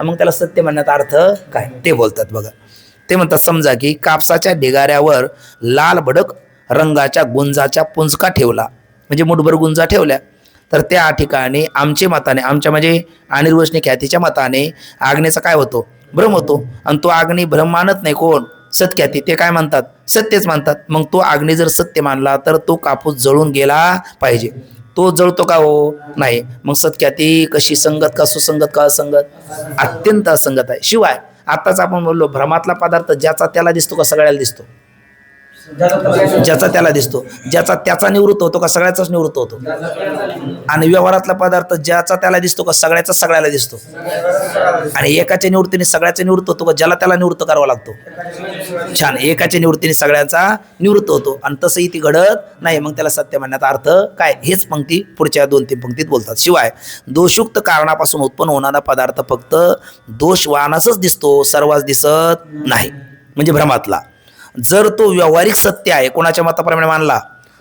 मग त्याला सत्य म्हणण्याचा अर्थ काय ते बोलतात बघा. ते म्हणतात, समजा की कापसाच्या ढिगाऱ्यावर लाल भडक रंगाच्या गुंजाच्या पुंजका ठेवला, म्हणजे मुठभर गुंजा ठेवल्या, तर त्या ठिकाणी आमच्या मताने, आमच्या म्हणजे अनिर्वचनीय ख्यातीच्या मताने आग्नेचा काय होतो? भ्रम होतो. आणि तो आग्नी भ्रम मानत नाही कोण? सत्ख्याती. ते काय मानतात? सत्यच मानतात. मग तो आग्नी जर सत्य मानला तर तो कापूस जळून गेला पाहिजे. तो जळतो का? हो नाही. मग सत्ख्याती कशी? संगत का सुसंगत का असंगत? अत्यंत असंगत आहे. शिवाय आताच आपण बोललो भ्रमातला पदार्थ ज्याचा त्याला दिसतो का सगळ्याला दिसतो? ज्याचा त्याला दिसतो. ज्याचा त्याचा निवृत्त होतो का सगळ्याचाच निवृत्त होतो? आणि व्यवहारातला पदार्थ ज्याचा त्याला दिसतो का सगळ्याचा सगळ्याला दिसतो? आणि एकाच्या निवृत्तीने सगळ्याचा निवृत्त होतो का ज्याला त्याला निवृत्त करावा लागतो? छान. एकाच्या निवृत्तीने सगळ्याचा निवृत्त होतो आणि तसंही ती घडत नाही. मग त्याला सत्य म्हणण्याचा अर्थ काय? हेच पंक्ती पुढच्या 2-3 पंक्तीत बोलतात. शिवाय दोषयुक्त कारणापासून उत्पन्न होणारा पदार्थ फक्त दोषवानासच दिसतो, सर्वांस दिसत नाही. म्हणजे भ्रमातला जर तो व्यावहारिक सत्य आहे, कोणाच्या मताप्रमाणे मानला?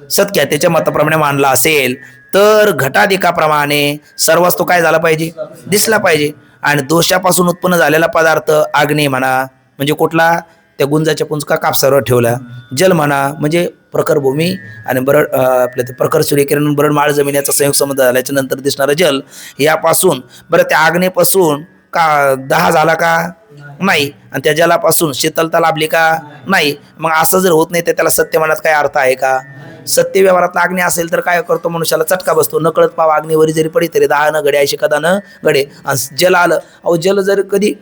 सत्ख्यातीच्या मताप्रमाणे मानला असेल तर घटाधिकाप्रमाणे सर्वच तो काय झाला पाहिजे? दिसला पाहिजे. आणि दोषापासून उत्पन्न झालेला पदार्थ अग्नी म्हणा, म्हणजे कुठला? त्या गुंजाच्या पुंजका कापसावर ठेवला. जल म्हणा, म्हणजे प्रखर भूमी आणि बरड, आपल्या ते प्रखर सूर्यकिरण बरड माळ जमीन याचा संयोग संबंध झाल्याच्या नंतर दिसणारं जल, यापासून बरं त्या आग्नेपासून का 10 झाला का? नाही. आणि त्या जलापासून शीतलता लाभली का? नाही. मग असं जर होत नाही तर त्याला सत्य म्हणण्यात काय अर्थ आहे का? सत्य व्यवहारातला अग्नी असेल तर काय करतो, मनुष्याला चटका बसतो. नकळत पाव अग्नीवरी जरी पडी तरी 10 न घडे ऐशी कदा न घडे. आणि जल आलं, अहो जल जर कधी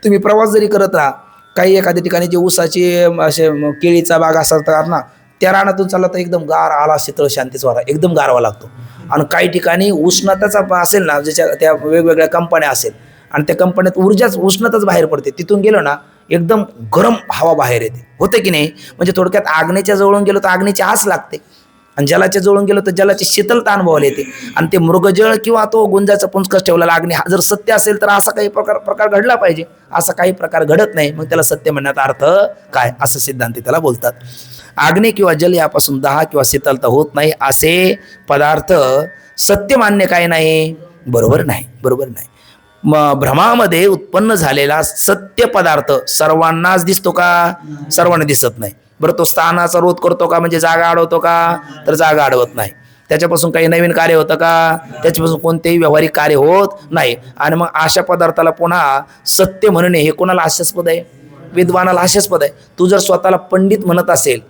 तुम्ही प्रवास जरी करत राहा, काही एखाद्या ठिकाणी जे ऊसाची असे केळीचा बाग असतात ना, त्या रानातून चालला तर एकदम गार आला, शीतळ शांतीचा वारा, एकदम गारवा लागतो. आणि काही ठिकाणी उष्णताचा असेल ना, ज्याच्या त्या वेगवेगळ्या कंपन्या असेल आणि त्या कंपन्यात उष्णताच बाहेर पडते, तिथून गेलो ना एकदम गरम हवा बाहेर येते, होते की नाही. म्हणजे थोडक्यात आग्नेच्या जवळून गेलो तर आग्नेची आस लागते, आणि जलाच्या जवळून गेलो तर जलाची शीतलता अनुभवायला येते. आणि ते मृगजळ किंवा तो गुंजाचा पुंजकस ठेवलेला अग्नी हा जर सत्य असेल तर असा काही प्रकार घडला पाहिजे. असा काही प्रकार घडत नाही, मग त्याला सत्य म्हणण्याचा अर्थ काय, असं सिद्धांती त्याला बोलतात. अग्नी किंवा जल यापासून दाह किंवा शीतलता होत नाही असे पदार्थ सत्य मान्य काय नाही, बरोबर नाही, बरोबर नाही. भ्रमामध्ये उत्पन्न झालेला सत्य पदार्थ सर्वांनाच दिसतो का, सर्वांना दिसत नाही. बरं, तो स्थानाचा रोध करतो का, म्हणजे जागा अडवतो का, तर जागा अडवत नाही. त्याच्यापासून काही नवीन कार्य होतं का, त्याच्यापासून कोणतेही व्यावहारिक कार्य होत नाही. आणि मग अशा पदार्थाला पुन्हा सत्य म्हणणे हे कोणाला हास्यास्पद आहे, विद्वानाला हास्यास्पद आहे. तू जर स्वतःला पंडित म्हणत असेल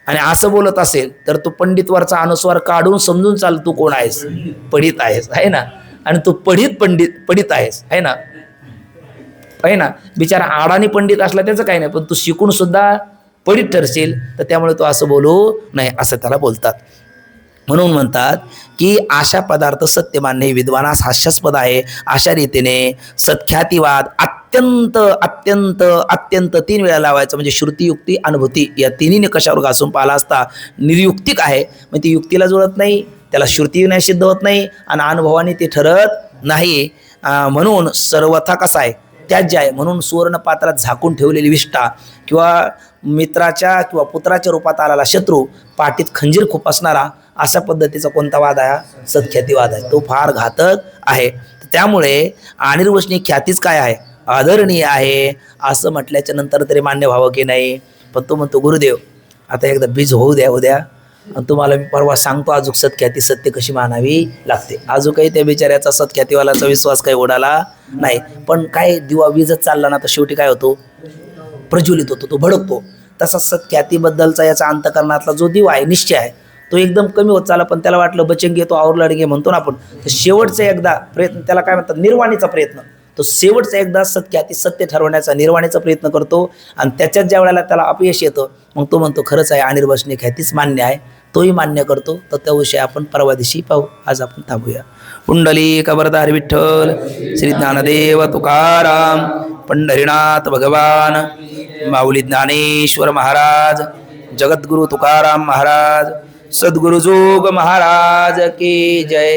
आणि असं बोलत असेल तर तू पंडितवरचा अनुस्वार काढून समजून चाल, तू कोण आहेस, पढित आहेस, आहे ना. आणि तू पढित आहेस, आहे ना, आहे ना. बिचारा आडानी पंडित असला त्याचं काही नाही, पण तू शिकून सुद्धा पढित ठरशील, तर त्यामुळे तू असं बोलू नाही, असं त्याला बोलतात. म्हणून म्हणतात की अशा पदार्थ सत्य मानणे विद्वानास हास्यास्पद आहे. अशा रीतीने सत्ख्यातिवाद अत्यंत अत्यंत अत्यंत 3 वेळा लावायचं, म्हणजे श्रुती, युक्ती, अनुभूती या तिन्ही निकषावर घासून पाहिला असता निर्युक्तिक आहे. मग ती युक्तीला जुळत नाही, त्याला श्रुती नाही सिद्ध होत नाही, आणि अनुभवाने ते ठरत नाही. म्हणून सर्वथा कसा आहे, त्याज्य आहे. म्हणून सुवर्ण पात्रात झाकून ठेवलेली विष्ठा किंवा मित्राच्या किंवा पुत्राच्या रूपात आलेला शत्रू, पाठीत खंजीर खूप असणारा, अशा पद्धतीचा कोणता वाद आहे, सत्ख्यातिवाद आहे. तो फार घातक आहे. त्यामुळे अनिर्वचनीय ख्यातीच काय आहे, आदरणीय आहे, असं म्हटल्याच्या नंतर तरी मान्य व्हावं की नाही. पण तो म्हणतो गुरुदेव आता एकदा बीज होऊ द्या उद्या, आणि तुम्हाला मी परवा सांगतो अजून सत्ख्याती सत्य कशी मानावी लागते. अजून काही त्या बिचाऱ्याचा सत्ख्यातीवालाचा विश्वास काही उडाला नाही. पण काय दिवा वीजच चालला ना तर शेवटी काय होतो, प्रज्वलित होतो, तो भडकतो. तसा सत्ख्यातीबद्दलचा याचा अंतकरणातला जो दिवा आहे, निश्चय आहे, तो एकदम कमी होत चालला. पण त्याला वाटलं बचंगे तो और लढगे म्हणतो ना आपण, तर शेवटचा एकदा प्रयत्न, त्याला काय म्हणतात, निर्वाणीचा प्रयत्न, तो शेवटचा एकदा सत्ख्याती सत्य ठरवण्याचा निर्वाणीचा प्रयत्न करतो. आणि त्याच्यात ज्या वेळेला त्याला अपयश येतं, मग तो म्हणतो खरंच आहे अनिर्वचनीय ख्यातीच मान्य आहे, तोही मान्य करतो. तर त्या विषयी आपण परवा दिवशी पाहू. आज आपण थांबूया. पुंडलिक वरदारी विठ्ठल, श्री ज्ञानदेव तुकाराम, पंढरीनाथ भगवान, माऊली ज्ञानेश्वर महाराज, जगद्गुरु तुकाराम महाराज, सद्गुरु जोग महाराज की जय.